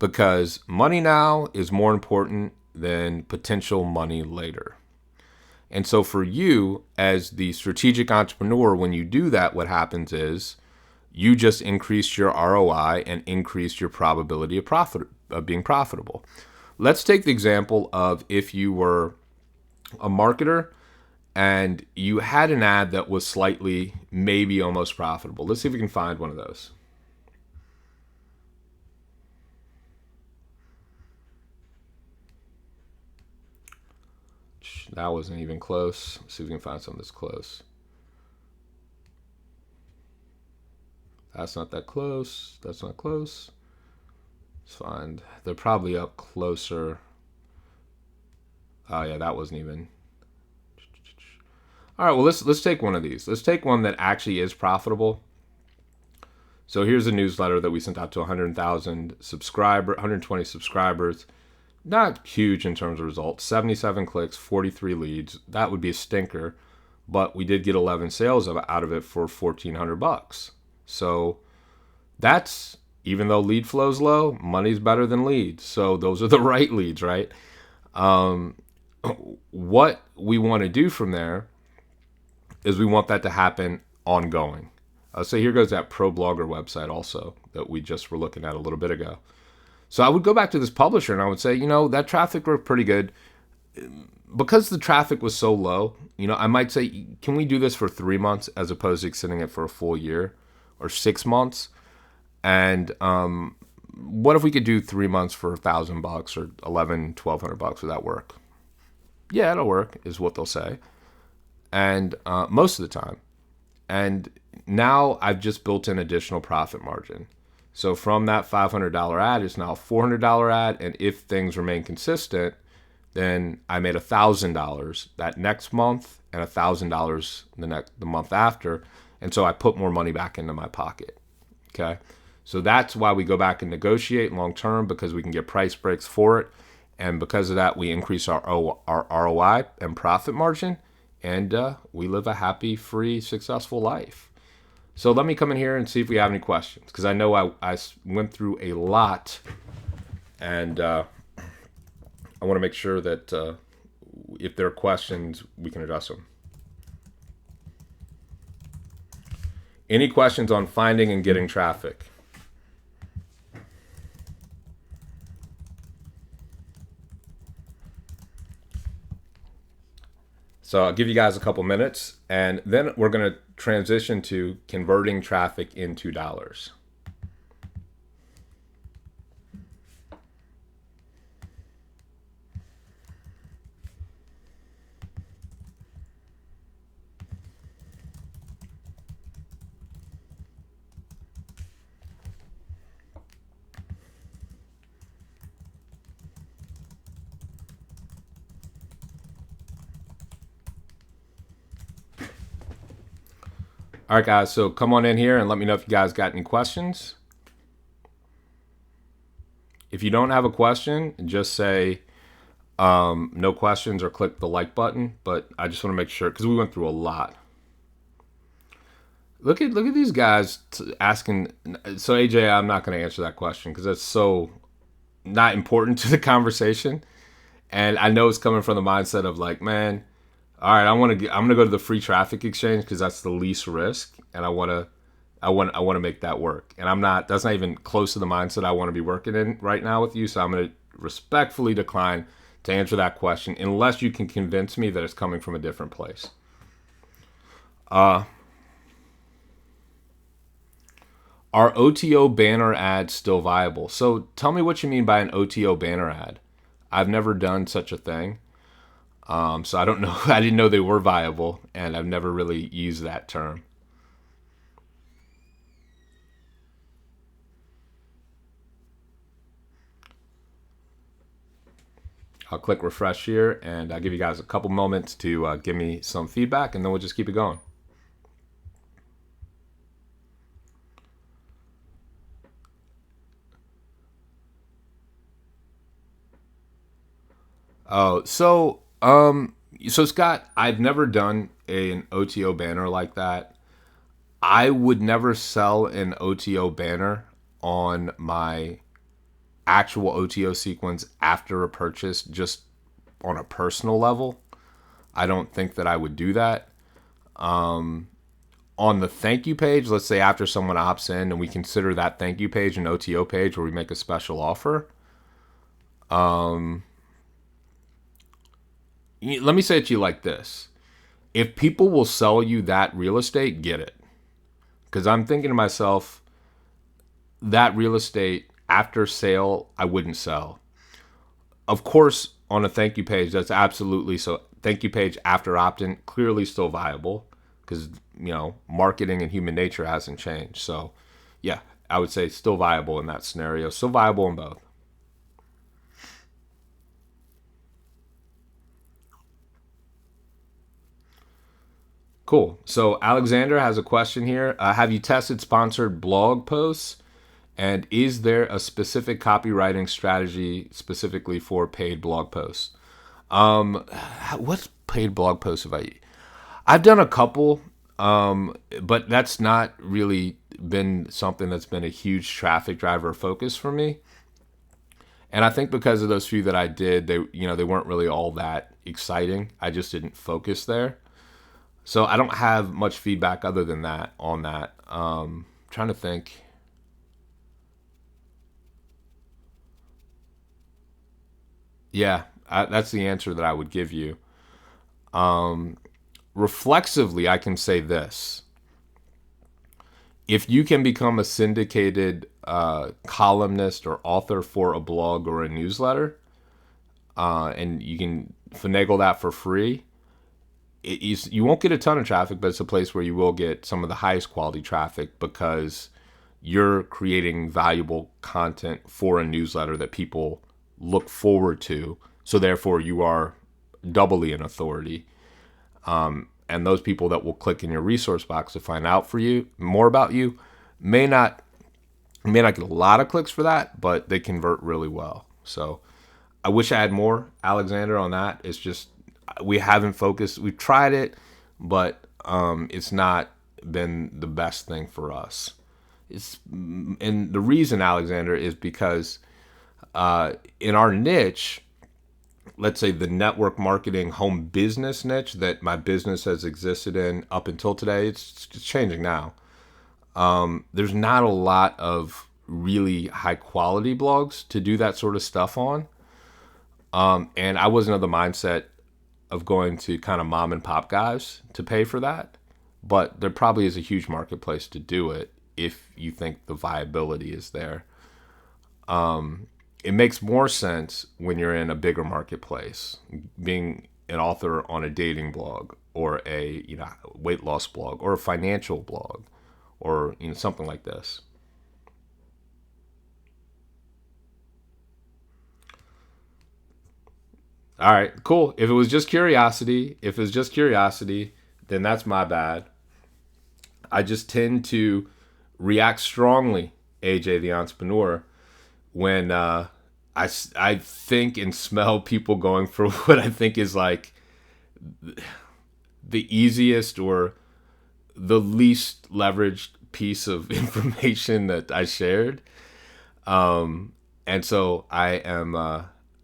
Because money now is more important than potential money later. And so for you, as the strategic entrepreneur, when you do that, what happens is you just increase your ROI and increase your probability of being profitable. Let's take the example of if you were a marketer and you had an ad that was slightly, maybe almost profitable. Let's see if we can find one of those. That wasn't even close. Let's see if we can find something that's close. That's not that close. That's not close. Let's find. They're probably up closer. Oh yeah, that wasn't even. All right, well let's take one of these. Let's take one that actually is profitable. So here's a newsletter that we sent out to 120 subscribers. Not huge in terms of results. 77 clicks, 43 leads. That would be a stinker, but we did get 11 sales out of it for $1,400. So that's, even though lead flow's low, money's better than leads. So those are the right leads, right? What we want to do from there is we want that to happen ongoing. So here goes that ProBlogger website also that we just were looking at a little bit ago. So I would go back to this publisher and I would say, that traffic worked pretty good. Because the traffic was so low, I might say, can we do this for 3 months as opposed to extending it for a full year or 6 months? And what if we could do 3 months for $1,000 or $1,200? Would that work? Yeah, it'll work, is what they'll say. And most of the time. And now I've just built in additional profit margin. So from that $500 ad, it's now a $400 ad. And if things remain consistent, then I made $1,000 that next month and $1,000 the month after. And so I put more money back into my pocket. Okay. So that's why we go back and negotiate long term, because we can get price breaks for it. And because of that, we increase our ROI and profit margin. And we live a happy, free, successful life. So let me come in here and see if we have any questions, because I know I went through a lot, and I want to make sure that if there are questions, we can address them. Any questions on finding and getting traffic? So I'll give you guys a couple minutes, and then we're going to transition to converting traffic into dollars. All right, guys, so come on in here and let me know if you guys got any questions. If you don't have a question, just say no questions or click the like button. But I just want to make sure because we went through a lot. Look at these guys asking. So AJ, I'm not going to answer that question because that's so not important to the conversation. And I know it's coming from the mindset of like, man, all right, I'm gonna go to the free traffic exchange because that's the least risk, and I want to make that work. And I'm not. That's not even close to the mindset I want to be working in right now with you. So I'm gonna respectfully decline to answer that question unless you can convince me that it's coming from a different place. Are OTO banner ads still viable? So tell me what you mean by an OTO banner ad. I've never done such a thing. So I don't know. I didn't know they were viable, and I've never really used that term. I'll click refresh here, and I'll give you guys a couple moments to give me some feedback, and then we'll just keep it going. Oh, so Scott, I've never done an OTO banner like that. I would never sell an OTO banner on my actual OTO sequence after a purchase, just on a personal level. I don't think that I would do that. On the thank you page, let's say after someone opts in and we consider that thank you page an OTO page where we make a special offer. Let me say it to you like this. If people will sell you that real estate, get it. Because I'm thinking to myself, that real estate after sale, I wouldn't sell. Of course, on a thank you page, that's absolutely so. Thank you page after opt-in, clearly still viable because, marketing and human nature hasn't changed. So, yeah, I would say still viable in that scenario. Still viable in both. Cool. So Alexander has a question here. Have you tested sponsored blog posts? And is there a specific copywriting strategy specifically for paid blog posts? What's paid blog posts have I? I've done a couple, but that's not really been something that's been a huge traffic driver focus for me. And I think because of those few that I did, they weren't really all that exciting. I just didn't focus there. So I don't have much feedback other than that on that. Trying to think. Yeah, that's the answer that I would give you. Reflexively, I can say this. If you can become a syndicated columnist or author for a blog or a newsletter, and you can finagle that for free, you won't get a ton of traffic, but it's a place where you will get some of the highest quality traffic because you're creating valuable content for a newsletter that people look forward to. So therefore, you are doubly an authority. And those people that will click in your resource box to find out for you more about you may not get a lot of clicks for that, but they convert really well. So I wish I had more, Alexander, on that. It's just we haven't focused. We've tried it, but it's not been the best thing for us. And the reason, Alexander, is because in our niche, let's say the network marketing home business niche that my business has existed in up until today, it's changing now. There's not a lot of really high quality blogs to do that sort of stuff on. And I wasn't of the mindset of going to kind of mom and pop guys to pay for that. But there probably is a huge marketplace to do it if you think the viability is there. It makes more sense when you're in a bigger marketplace, being an author on a dating blog or a weight loss blog or a financial blog or something like this. All right, cool. If it was just curiosity, then that's my bad. I just tend to react strongly, AJ the entrepreneur, when I think and smell people going for what I think is like the easiest or the least leveraged piece of information that I shared. And so I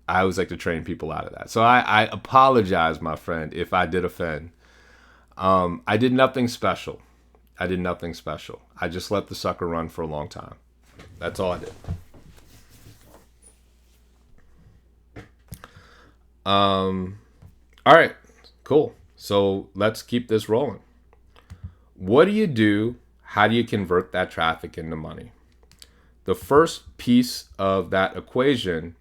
always like to train people out of that. So I apologize, my friend, if I did offend. I did nothing special. I did nothing special. I just let the sucker run for a long time. That's all I did. All right, cool. So let's keep this rolling. What do you do? How do you convert that traffic into money? The first piece of that equation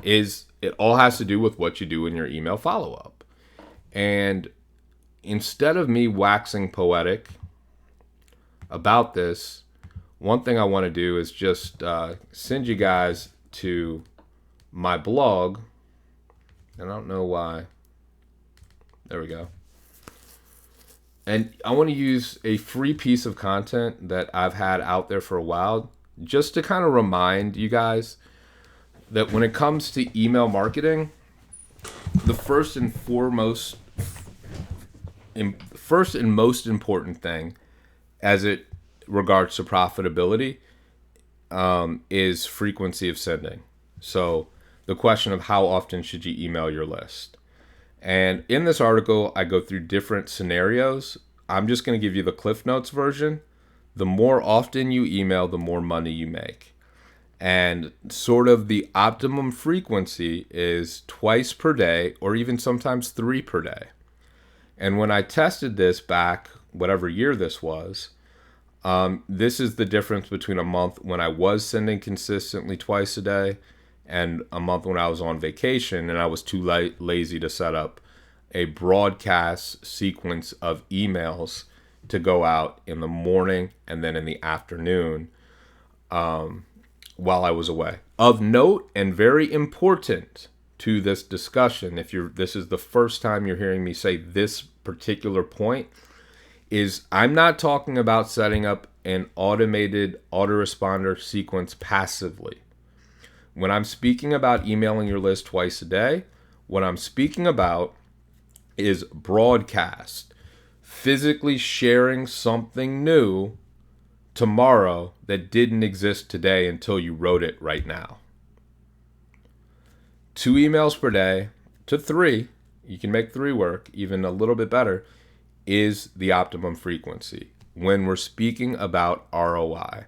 is it all has to do with what you do in your email follow-up. And instead of me waxing poetic about this, one thing I want to do is just send you guys to my blog. And I don't know why. There we go. And I want to use a free piece of content that I've had out there for a while, just to kind of remind you guys that when it comes to email marketing, the first and most important thing as it regards to profitability is frequency of sending. So the question of how often should you email your list. And in this article, I go through different scenarios. I'm just going to give you the Cliff Notes version. The more often you email, the more money you make. And sort of the optimum frequency is twice per day, or even sometimes 3 per day. And when I tested this back, whatever year this was, this is the difference between a month when I was sending consistently twice a day and a month when I was on vacation and I was too lazy to set up a broadcast sequence of emails to go out in the morning and then in the afternoon while I was away. Of note and very important to this discussion, this is the first time you're hearing me say this particular point, is I'm not talking about setting up an automated autoresponder sequence passively. When I'm speaking about emailing your list twice a day, what I'm speaking about is broadcast, physically sharing something new tomorrow that didn't exist today until you wrote it right now. 2 emails per day to 3, you can make 3 work, even a little bit better, is the optimum frequency when we're speaking about ROI.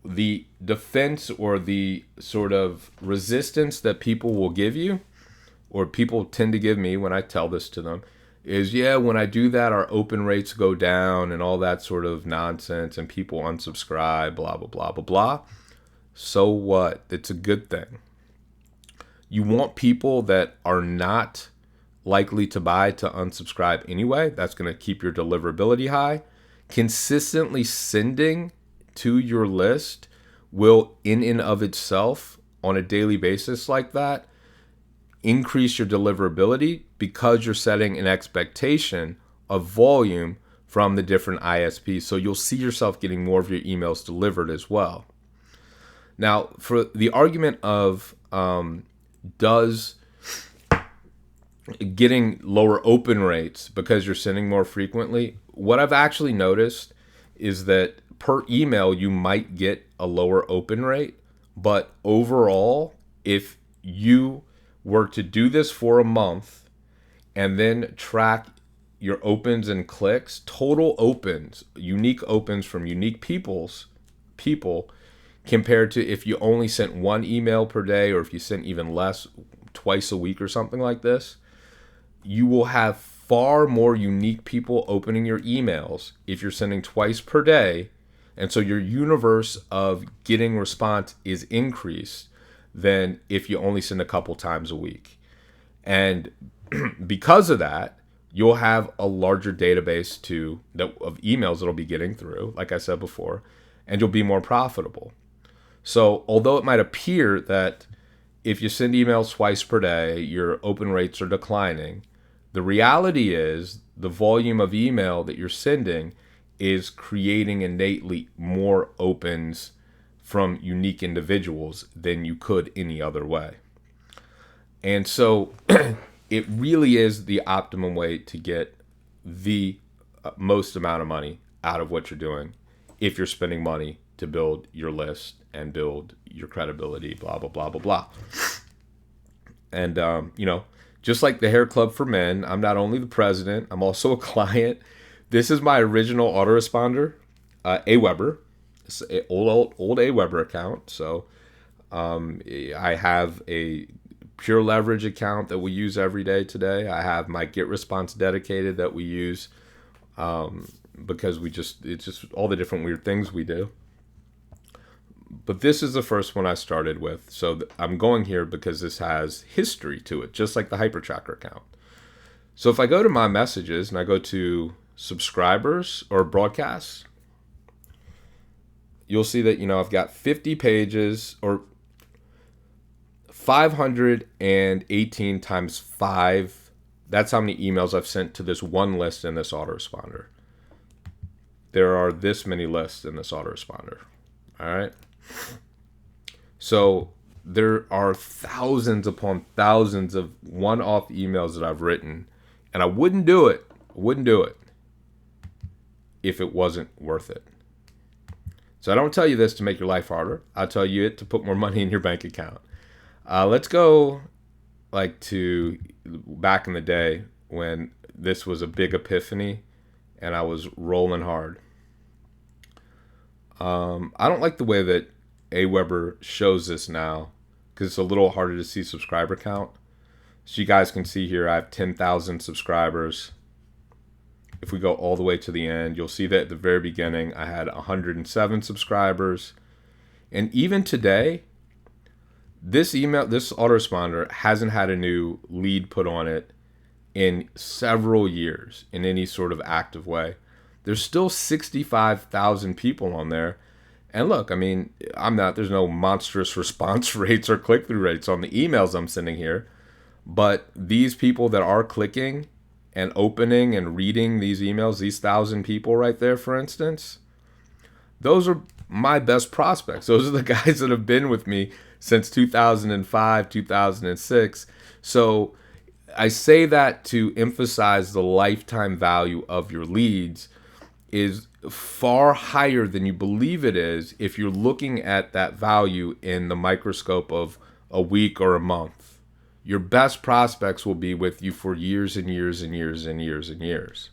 The defense or the sort of resistance that people will give you, or people tend to give me when I tell this to them, is, when I do that, our open rates go down and all that sort of nonsense and people unsubscribe, blah, blah, blah, blah, blah. So what? It's a good thing. You want people that are not likely to buy to unsubscribe anyway. That's going to keep your deliverability high. Consistently sending to your list will, in and of itself, on a daily basis like that, increase your deliverability because you're setting an expectation of volume from the different ISPs. So you'll see yourself getting more of your emails delivered as well. Now, for the argument of does getting lower open rates because you're sending more frequently, what I've actually noticed is that per email you might get a lower open rate, but overall, if you were to do this for a month and then track your opens and clicks, total opens, unique opens from unique people, compared to if you only sent 1 email per day, or if you sent even less, twice a week or something like this, you will have far more unique people opening your emails if you're sending twice per day. And so your universe of getting response is increased than if you only send a couple times a week. And because of that, you'll have a larger database of emails that'll be getting through, like I said before, and you'll be more profitable. So although it might appear that if you send emails twice per day, your open rates are declining, the reality is the volume of email that you're sending is creating innately more opens from unique individuals than you could any other way. And so it really is the optimum way to get the most amount of money out of what you're doing if you're spending money to build your list and build your credibility, blah, blah, blah, blah, blah. And, just like the Hair Club for Men, I'm not only the president, I'm also a client. This is my original autoresponder, Aweber. It's an old Aweber account. So I have a Pure Leverage account that we use every day today. I have my Get Response Dedicated that we use because it's just all the different weird things we do. But this is the first one I started with. So I'm going here because this has history to it, just like the Hypertracker account. So if I go to my messages and I go to subscribers or broadcasts, you'll see that, I've got 50 pages or 518 times 5. That's how many emails I've sent to this one list in this autoresponder. There are this many lists in this autoresponder. All right. So there are thousands upon thousands of one-off emails that I've written, and I wouldn't do it if it wasn't worth it. So I don't tell you this to make your life harder. I tell you it to put more money in your bank account. Let's go to back in the day when this was a big epiphany and I was rolling hard. I don't like the way that Aweber shows this now because it's a little harder to see subscriber count. So you guys can see here I have 10,000 subscribers. If we go all the way to the end, you'll see that at the very beginning I had 107 subscribers. And even today, this autoresponder hasn't had a new lead put on it in several years in any sort of active way. There's still 65,000 people on there. And look, there's no monstrous response rates or click-through rates on the emails I'm sending here. But these people that are clicking and opening and reading these emails, these 1,000 people right there, for instance, those are my best prospects. Those are the guys that have been with me since 2005, 2006. So I say that to emphasize the lifetime value of your leads is far higher than you believe it is if you're looking at that value in the microscope of a week or a month. Your best prospects will be with you for years and years and years and years and years.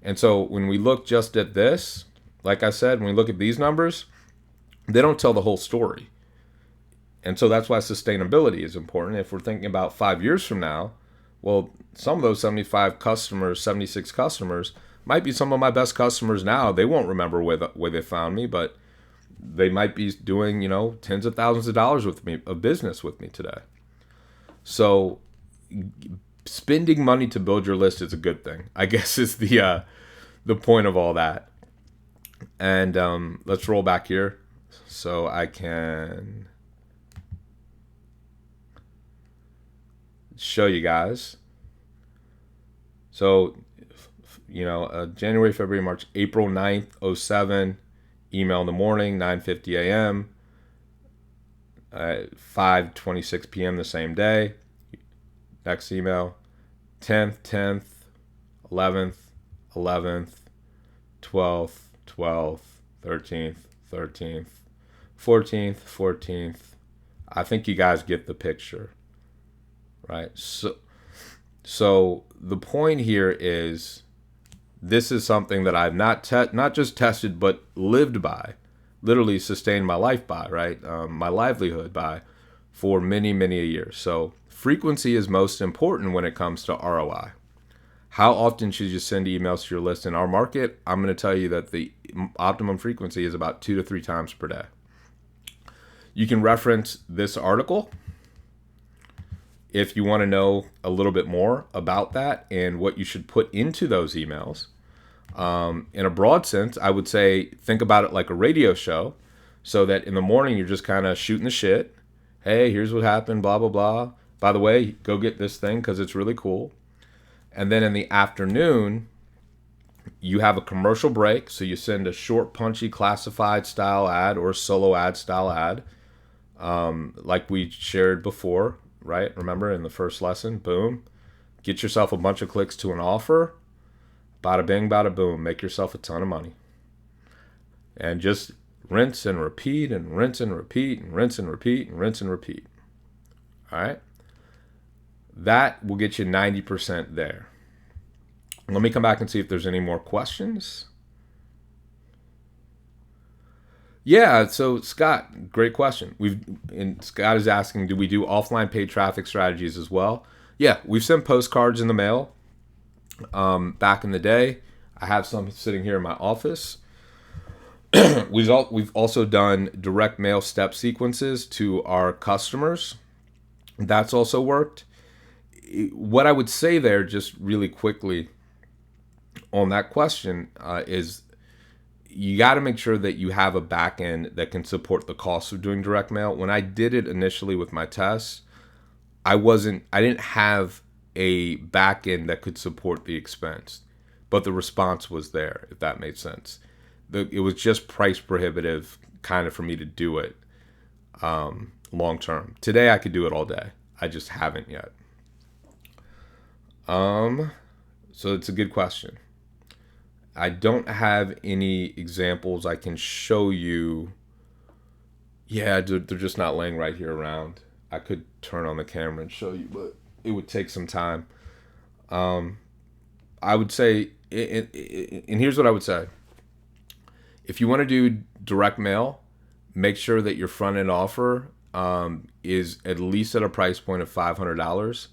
And so when we look just at this, like I said, when we look at these numbers, they don't tell the whole story. And so that's why sustainability is important. If we're thinking about 5 years from now, well, some of those 76 customers might be some of my best customers now. They won't remember where they found me, but they might be doing, tens of thousands of dollars with me, of business with me today. So spending money to build your list is a good thing, I guess, is the point of all that. And let's roll back here so I can show you guys. So, January, February, March, April 9th, 07, email in the morning, 9:50 a.m., 5:26 p.m. the same day. Next email, 10th, 11th, 12th, 13th, 14th. I think you guys get the picture, right? So the point here is this is something that I've not just tested, but lived by, literally sustained my life by, right? My livelihood by for many, many years. So frequency is most important when it comes to ROI. How often should you send emails to your list in our market? I'm going to tell you that the optimum frequency is about 2 to 3 times per day. You can reference this article if you want to know a little bit more about that and what you should put into those emails. In a broad sense, I would say think about it like a radio show, so that in the morning you're just kind of shooting the shit. Hey, here's what happened, blah, blah, blah. By the way, go get this thing because it's really cool. And then in the afternoon, You have a commercial break, so you send a short, punchy, classified style ad or solo ad style ad, like we shared before, right? Remember in the first lesson? Boom. Get yourself a bunch of clicks to an offer. Bada bing, bada boom. Make yourself a ton of money. And just rinse and repeat and rinse and repeat and rinse and repeat and rinse and repeat. All right? That will get you 90% there. Let me come back and see if there's any more questions. Yeah, so Scott, great question. Scott is asking, do we do offline paid traffic strategies as well? Yeah, we've sent postcards in the mail back in the day. I have some sitting here in my office. We've also done direct mail step sequences to our customers. That's also worked. What I would say there, just really quickly on that question, is you got to make sure that you have a back end that can support the cost of doing direct mail. When I did it initially with my tests, I didn't have a back end that could support the expense, but the response was there, if that made sense. It was just price prohibitive kind of for me to do it long term. Today I could do it all day. I just haven't yet. So it's a good question. I don't have any examples I can show you. Yeah, they're just not laying right here around. I could turn on the camera and show you, but it would take some time. I would say, and here's what I would say. If you want to do direct mail, make sure that your front end offer is at least at a price point of $500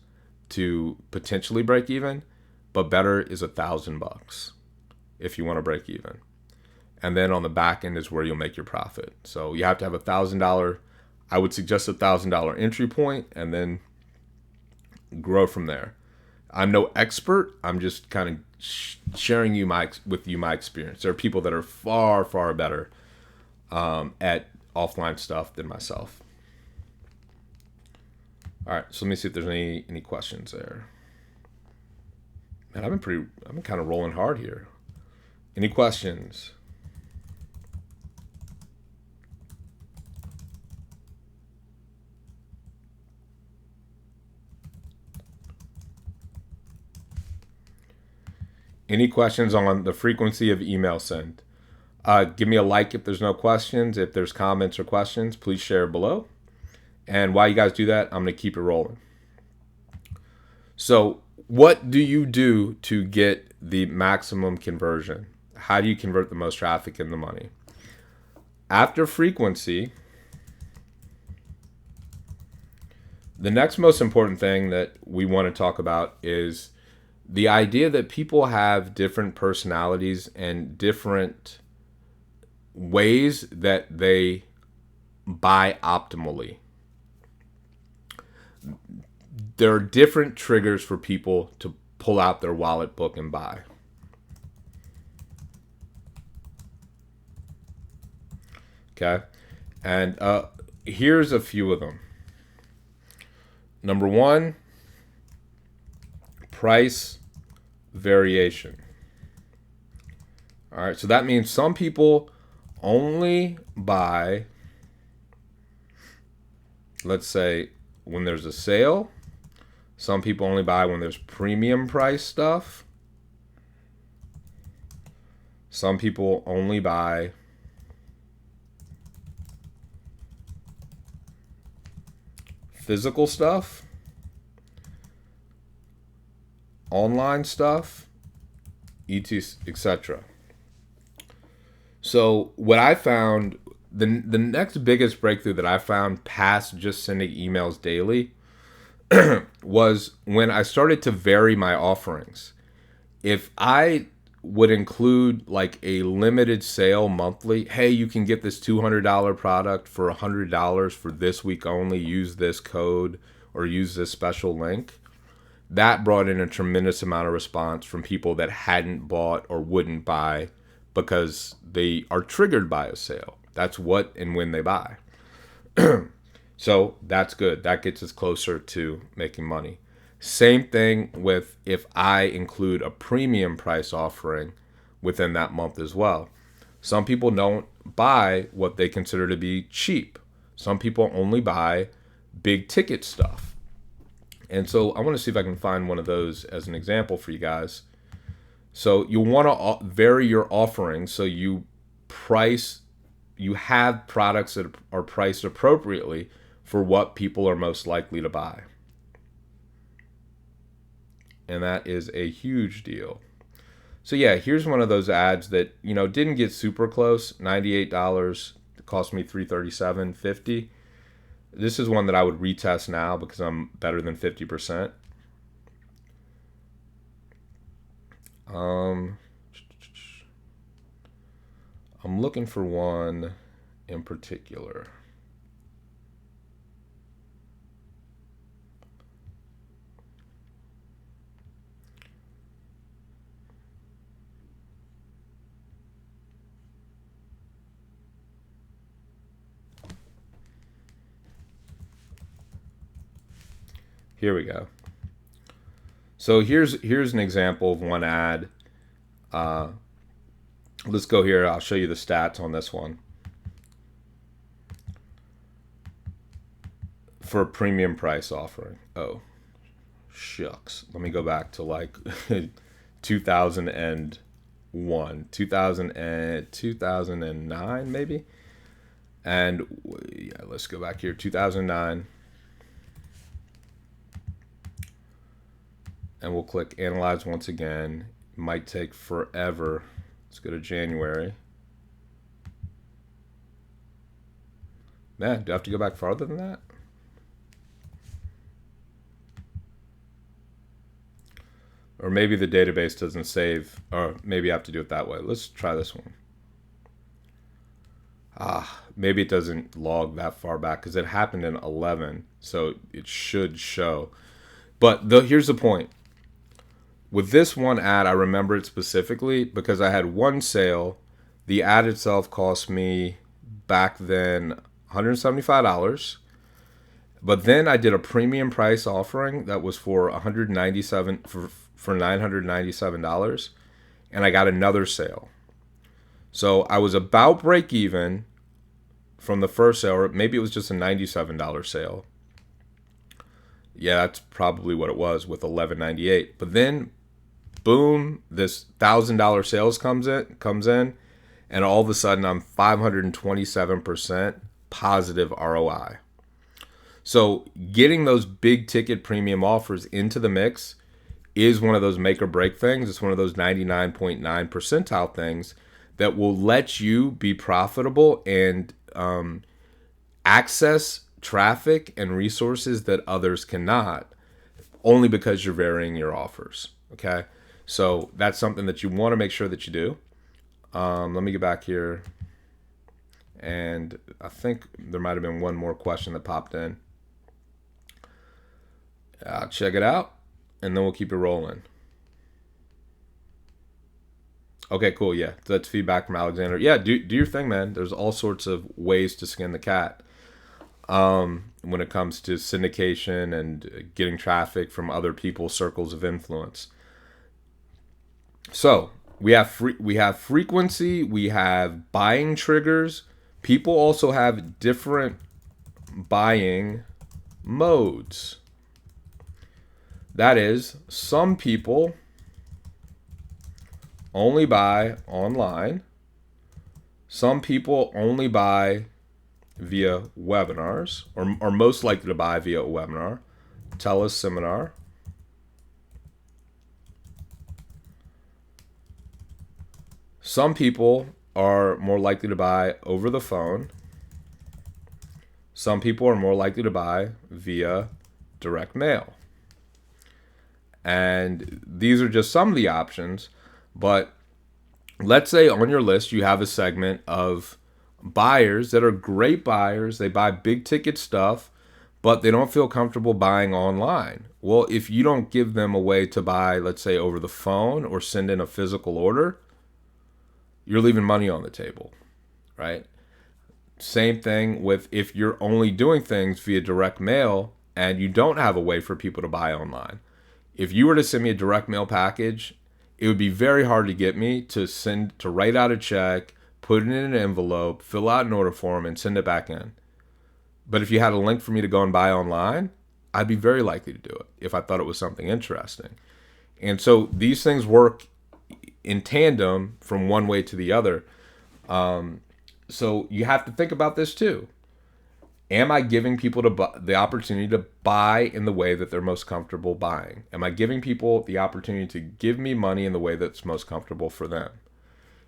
to potentially break even, but better is $1,000 if you want to break even. And then on the back end is where you'll make your profit. So you have to have $1,000. I would suggest $1,000 entry point and then grow from there. I'm no expert. I'm just kind of sharing with you my experience. There are people that are far, far better at offline stuff than myself. All right, so let me see if there's any questions there. Man, I've been kind of rolling hard here. Any questions? Any questions on the frequency of email send? Give me a like if there's no questions. If there's comments or questions, please share below. And while you guys do that, I'm going to keep it rolling. So what do you do to get the maximum conversion? How do you convert the most traffic and the money? After frequency, the next most important thing that we want to talk about is the idea that people have different personalities and different ways that they buy optimally. There are different triggers for people to pull out their wallet book and buy. Okay? And here's a few of them. Number one, price variation. All right, so that means some people only buy, let's say, when there's a sale. Some people only buy when there's premium price stuff. Some people only buy physical stuff, online stuff, etc. So what I found, the next biggest breakthrough that I found past just sending emails daily was when I started to vary my offerings. If I would include like a limited sale monthly, hey, you can get this $200 product for $100 for this week only, use this code or use this special link. That brought in a tremendous amount of response from people that hadn't bought or wouldn't buy because they are triggered by a sale. That's what and when they buy. So that's good. That gets us closer to making money. Same thing with if I include a premium price offering, within that month as well. Some people don't buy what they consider to be cheap. Some people only buy big ticket stuff. And so I want to see if I can find one of those as an example for you guys. So you want to vary your offerings so you have products that are priced appropriately for what people are most likely to buy. And that is a huge deal. So yeah, here's one of those ads that, didn't get super close. $98. It cost me $337.50. This is one that I would retest now because I'm better than 50%. I'm looking for one in particular. Here we go. So here's an example of one ad. Let's go here. I'll show you the stats on this one. For a premium price offering. Oh, shucks. Let me go back to like 2001, 2009 maybe. And yeah, let's go back here. 2009. And we'll click analyze once again. It might take forever. Let's go to January. Man, do I have to go back farther than that? Or maybe the database doesn't save, or maybe I have to do it that way. Let's try this one. Maybe it doesn't log that far back because it happened in 11, so it should show. But here's the point. With this one ad, I remember it specifically because I had one sale. The ad itself cost me back then $175. But then I did a premium price offering that was for $997, and I got another sale. So I was about break even from the first sale, or maybe it was just a $97 sale. Yeah, that's probably what it was with $11.98. But then boom, this $1,000 sales comes in, and all of a sudden I'm 527% positive ROI. So getting those big ticket premium offers into the mix is one of those make or break things. It's one of those 99.9 percentile things that will let you be profitable and access traffic and resources that others cannot, only because you're varying your offers. Okay. So that's something that you want to make sure that you do. Let me get back here. And I think there might have been one more question that popped in. I'll check it out, and then we'll keep it rolling. Okay, cool. Yeah, that's feedback from Alexander. Yeah, do your thing, man. There's all sorts of ways to skin the cat when it comes to syndication and getting traffic from other people's circles of influence. So we have frequency, we have buying triggers. People also have different buying modes. That is, some people only buy online. Some people only buy via webinars, or are most likely to buy via a webinar, teleseminar. Some people are more likely to buy over the phone. Some people are more likely to buy via direct mail. And these are just some of the options, but let's say on your list you have a segment of buyers that are great buyers. They buy big ticket stuff, but they don't feel comfortable buying online. Well, if you don't give them a way to buy, let's say over the phone or send in a physical order, you're leaving money on the table, right? Same thing with if you're only doing things via direct mail and you don't have a way for people to buy online. If you were to send me a direct mail package it would be very hard to get me to write out a check, put it in an envelope, fill out an order form, and send it back in. But if you had a link for me to go and buy online, I'd be very likely to do it if I thought it was something interesting. And so these things work in tandem from one way to the other. So you have to think about this too. Am I giving people the opportunity to buy in the way that they're most comfortable buying? Am I giving people the opportunity to give me money in the way that's most comfortable for them?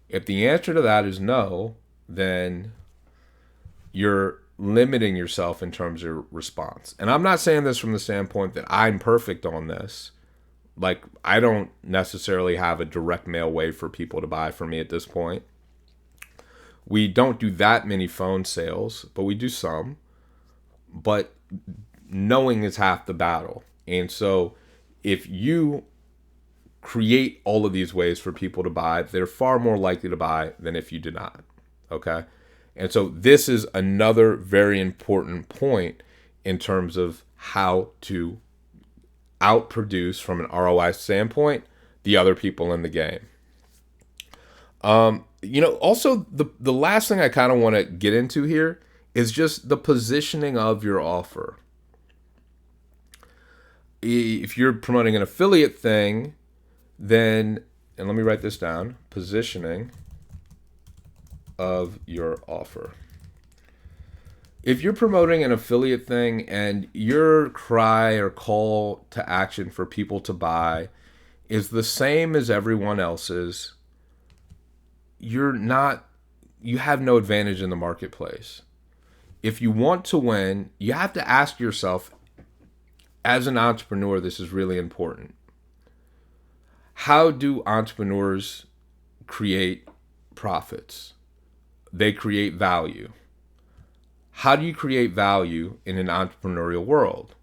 If the answer to that is no, then you're limiting yourself in terms of response. And I'm not saying this from the standpoint that I'm perfect on this. Like, I don't necessarily have a direct mail way for people to buy from me at this point. We don't do that many phone sales, but we do some. But knowing is half the battle. And so if you create all of these ways for people to buy, they're far more likely to buy than if you do not. Okay? And so this is another very important point in terms of how to outproduce from an ROI standpoint the other people in the game. Also the last thing I kind of want to get into here is just the positioning of your offer. If you're promoting an affiliate thing, then, and let me write this down, positioning of your offer. If you're promoting an affiliate thing and your cry or call to action for people to buy is the same as everyone else's, you have no advantage in the marketplace. If you want to win, you have to ask yourself, as an entrepreneur, this is really important. How do entrepreneurs create profits? They create value. How do you create value in an entrepreneurial world?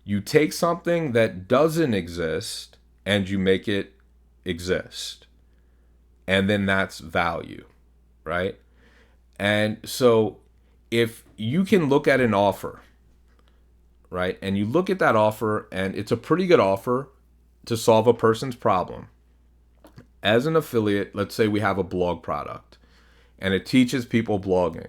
You take something that doesn't exist and you make it exist. And then that's value, right? And so if you can look at an offer, right? And you look at that offer and it's a pretty good offer to solve a person's problem. As an affiliate, let's say we have a blog product and it teaches people blogging.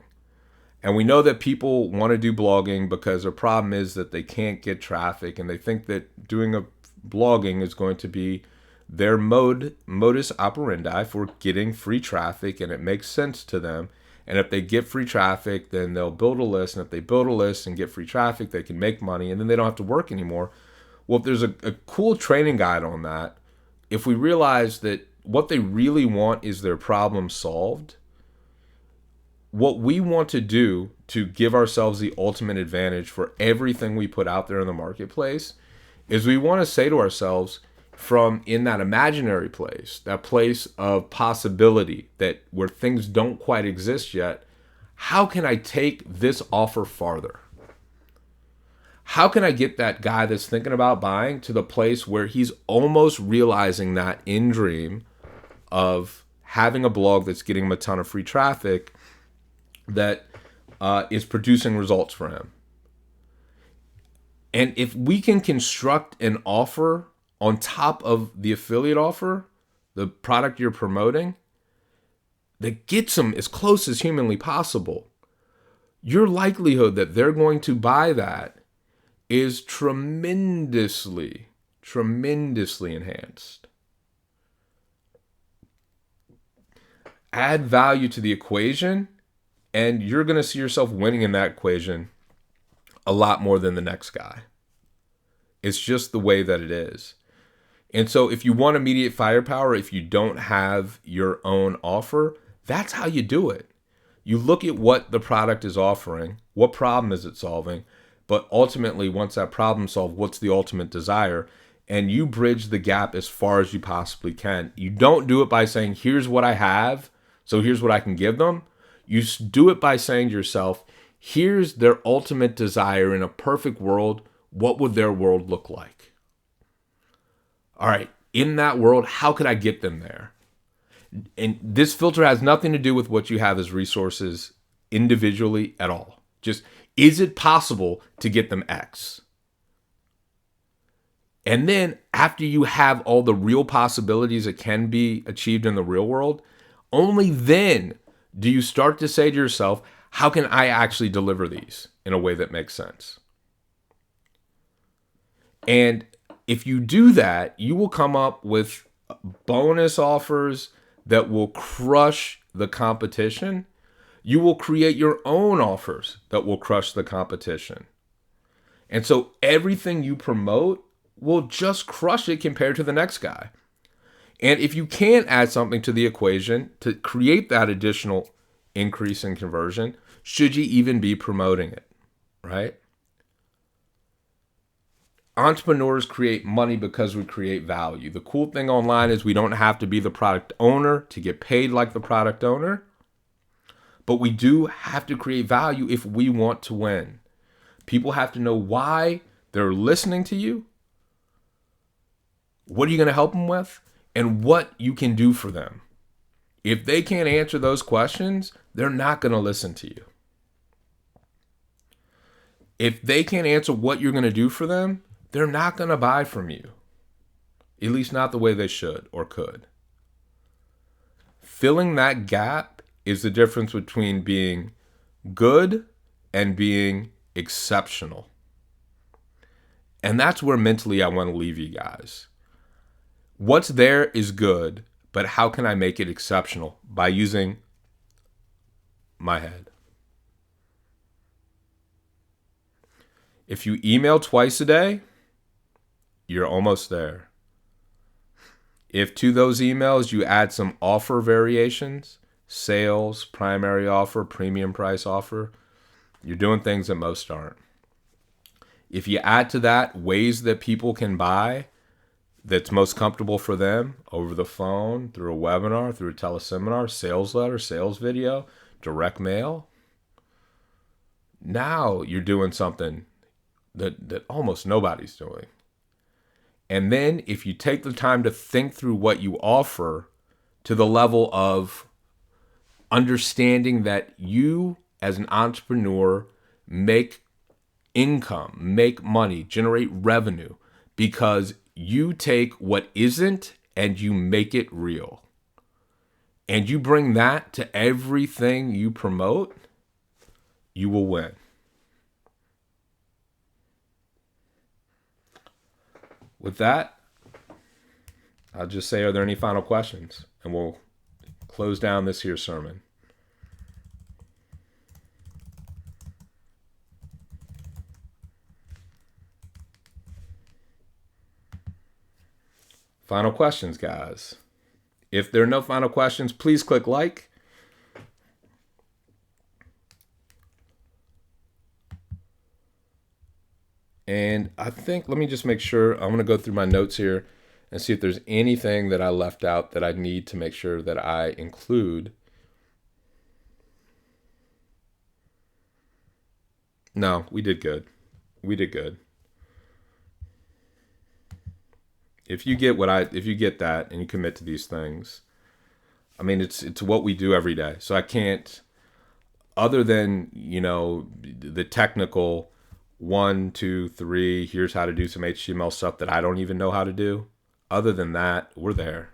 And we know that people want to do blogging because their problem is that they can't get traffic and they think that doing a blogging is going to be their modus operandi for getting free traffic, and it makes sense to them. And if they get free traffic, then they'll build a list. And if they build a list and get free traffic, they can make money and then they don't have to work anymore. Well, if there's a cool training guide on that, if we realize that what they really want is their problem solved, what we want to do to give ourselves the ultimate advantage for everything we put out there in the marketplace is we want to say to ourselves, from in that imaginary place, that place of possibility, that where things don't quite exist yet, how can I take this offer farther? How can I get that guy that's thinking about buying to the place where he's almost realizing that in dream of having a blog that's getting him a ton of free traffic that is producing results for him? And if we can construct an offer on top of the affiliate offer, the product you're promoting, that gets them as close as humanly possible, your likelihood that they're going to buy that is tremendously enhanced. Add value to the equation, and you're going to see yourself winning in that equation a lot more than the next guy. It's just the way that it is. And so if you want immediate firepower, if you don't have your own offer, that's how you do it. You look at what the product is offering, what problem is it solving, but ultimately, once that problem's solved, what's the ultimate desire? And you bridge the gap as far as you possibly can. You don't do it by saying, here's what I have, so here's what I can give them. You do it by saying to yourself, here's their ultimate desire in a perfect world. What would their world look like? All right, in that world, how could I get them there? And this filter has nothing to do with what you have as resources individually at all. Just, is it possible to get them X? And then after you have all the real possibilities that can be achieved in the real world, only then do you start to say to yourself, how can I actually deliver these in a way that makes sense? And if you do that, you will come up with bonus offers that will crush the competition. You will create your own offers that will crush the competition. And so everything you promote will just crush it compared to the next guy. And if you can't add something to the equation to create that additional increase in conversion, should you even be promoting it, right? Entrepreneurs create money because we create value. The cool thing online is we don't have to be the product owner to get paid like the product owner, but we do have to create value if we want to win. People have to know why they're listening to you, what are you going to help them with, and what you can do for them. If they can't answer those questions, they're not going to listen to you. If they can't answer what you're going to do for them, they're not going to buy from you. At least not the way they should or could. Filling that gap is the difference between being good and being exceptional. And that's where mentally I want to leave you guys. What's there is good, but how can I make it exceptional? By using my head. If you email twice a day, you're almost there. If to those emails you add some offer variations, sales, primary offer, premium price offer, you're doing things that most aren't. If you add to that ways that people can buy that's most comfortable for them over the phone, through a webinar, through a teleseminar, sales letter, sales video, direct mail, now you're doing something that almost nobody's doing. And then if you take the time to think through what you offer to the level of understanding that you as an entrepreneur make income, make money, generate revenue because you take what isn't and you make it real. And you bring that to everything you promote, you will win. With that, I'll just say, are there any final questions? And we'll close down this here sermon. Final questions, guys. If there are no final questions, please click like. And I think, let me just make sure, I'm going to go through my notes here and see if there's anything that I left out that I need to make sure that I include. No, we did good. We did good. If you get that and you commit to these things, I mean, it's what we do every day. So I can't, other than, the technical 1, 2, 3, here's how to do some HTML stuff that I don't even know how to do. Other than that, we're there.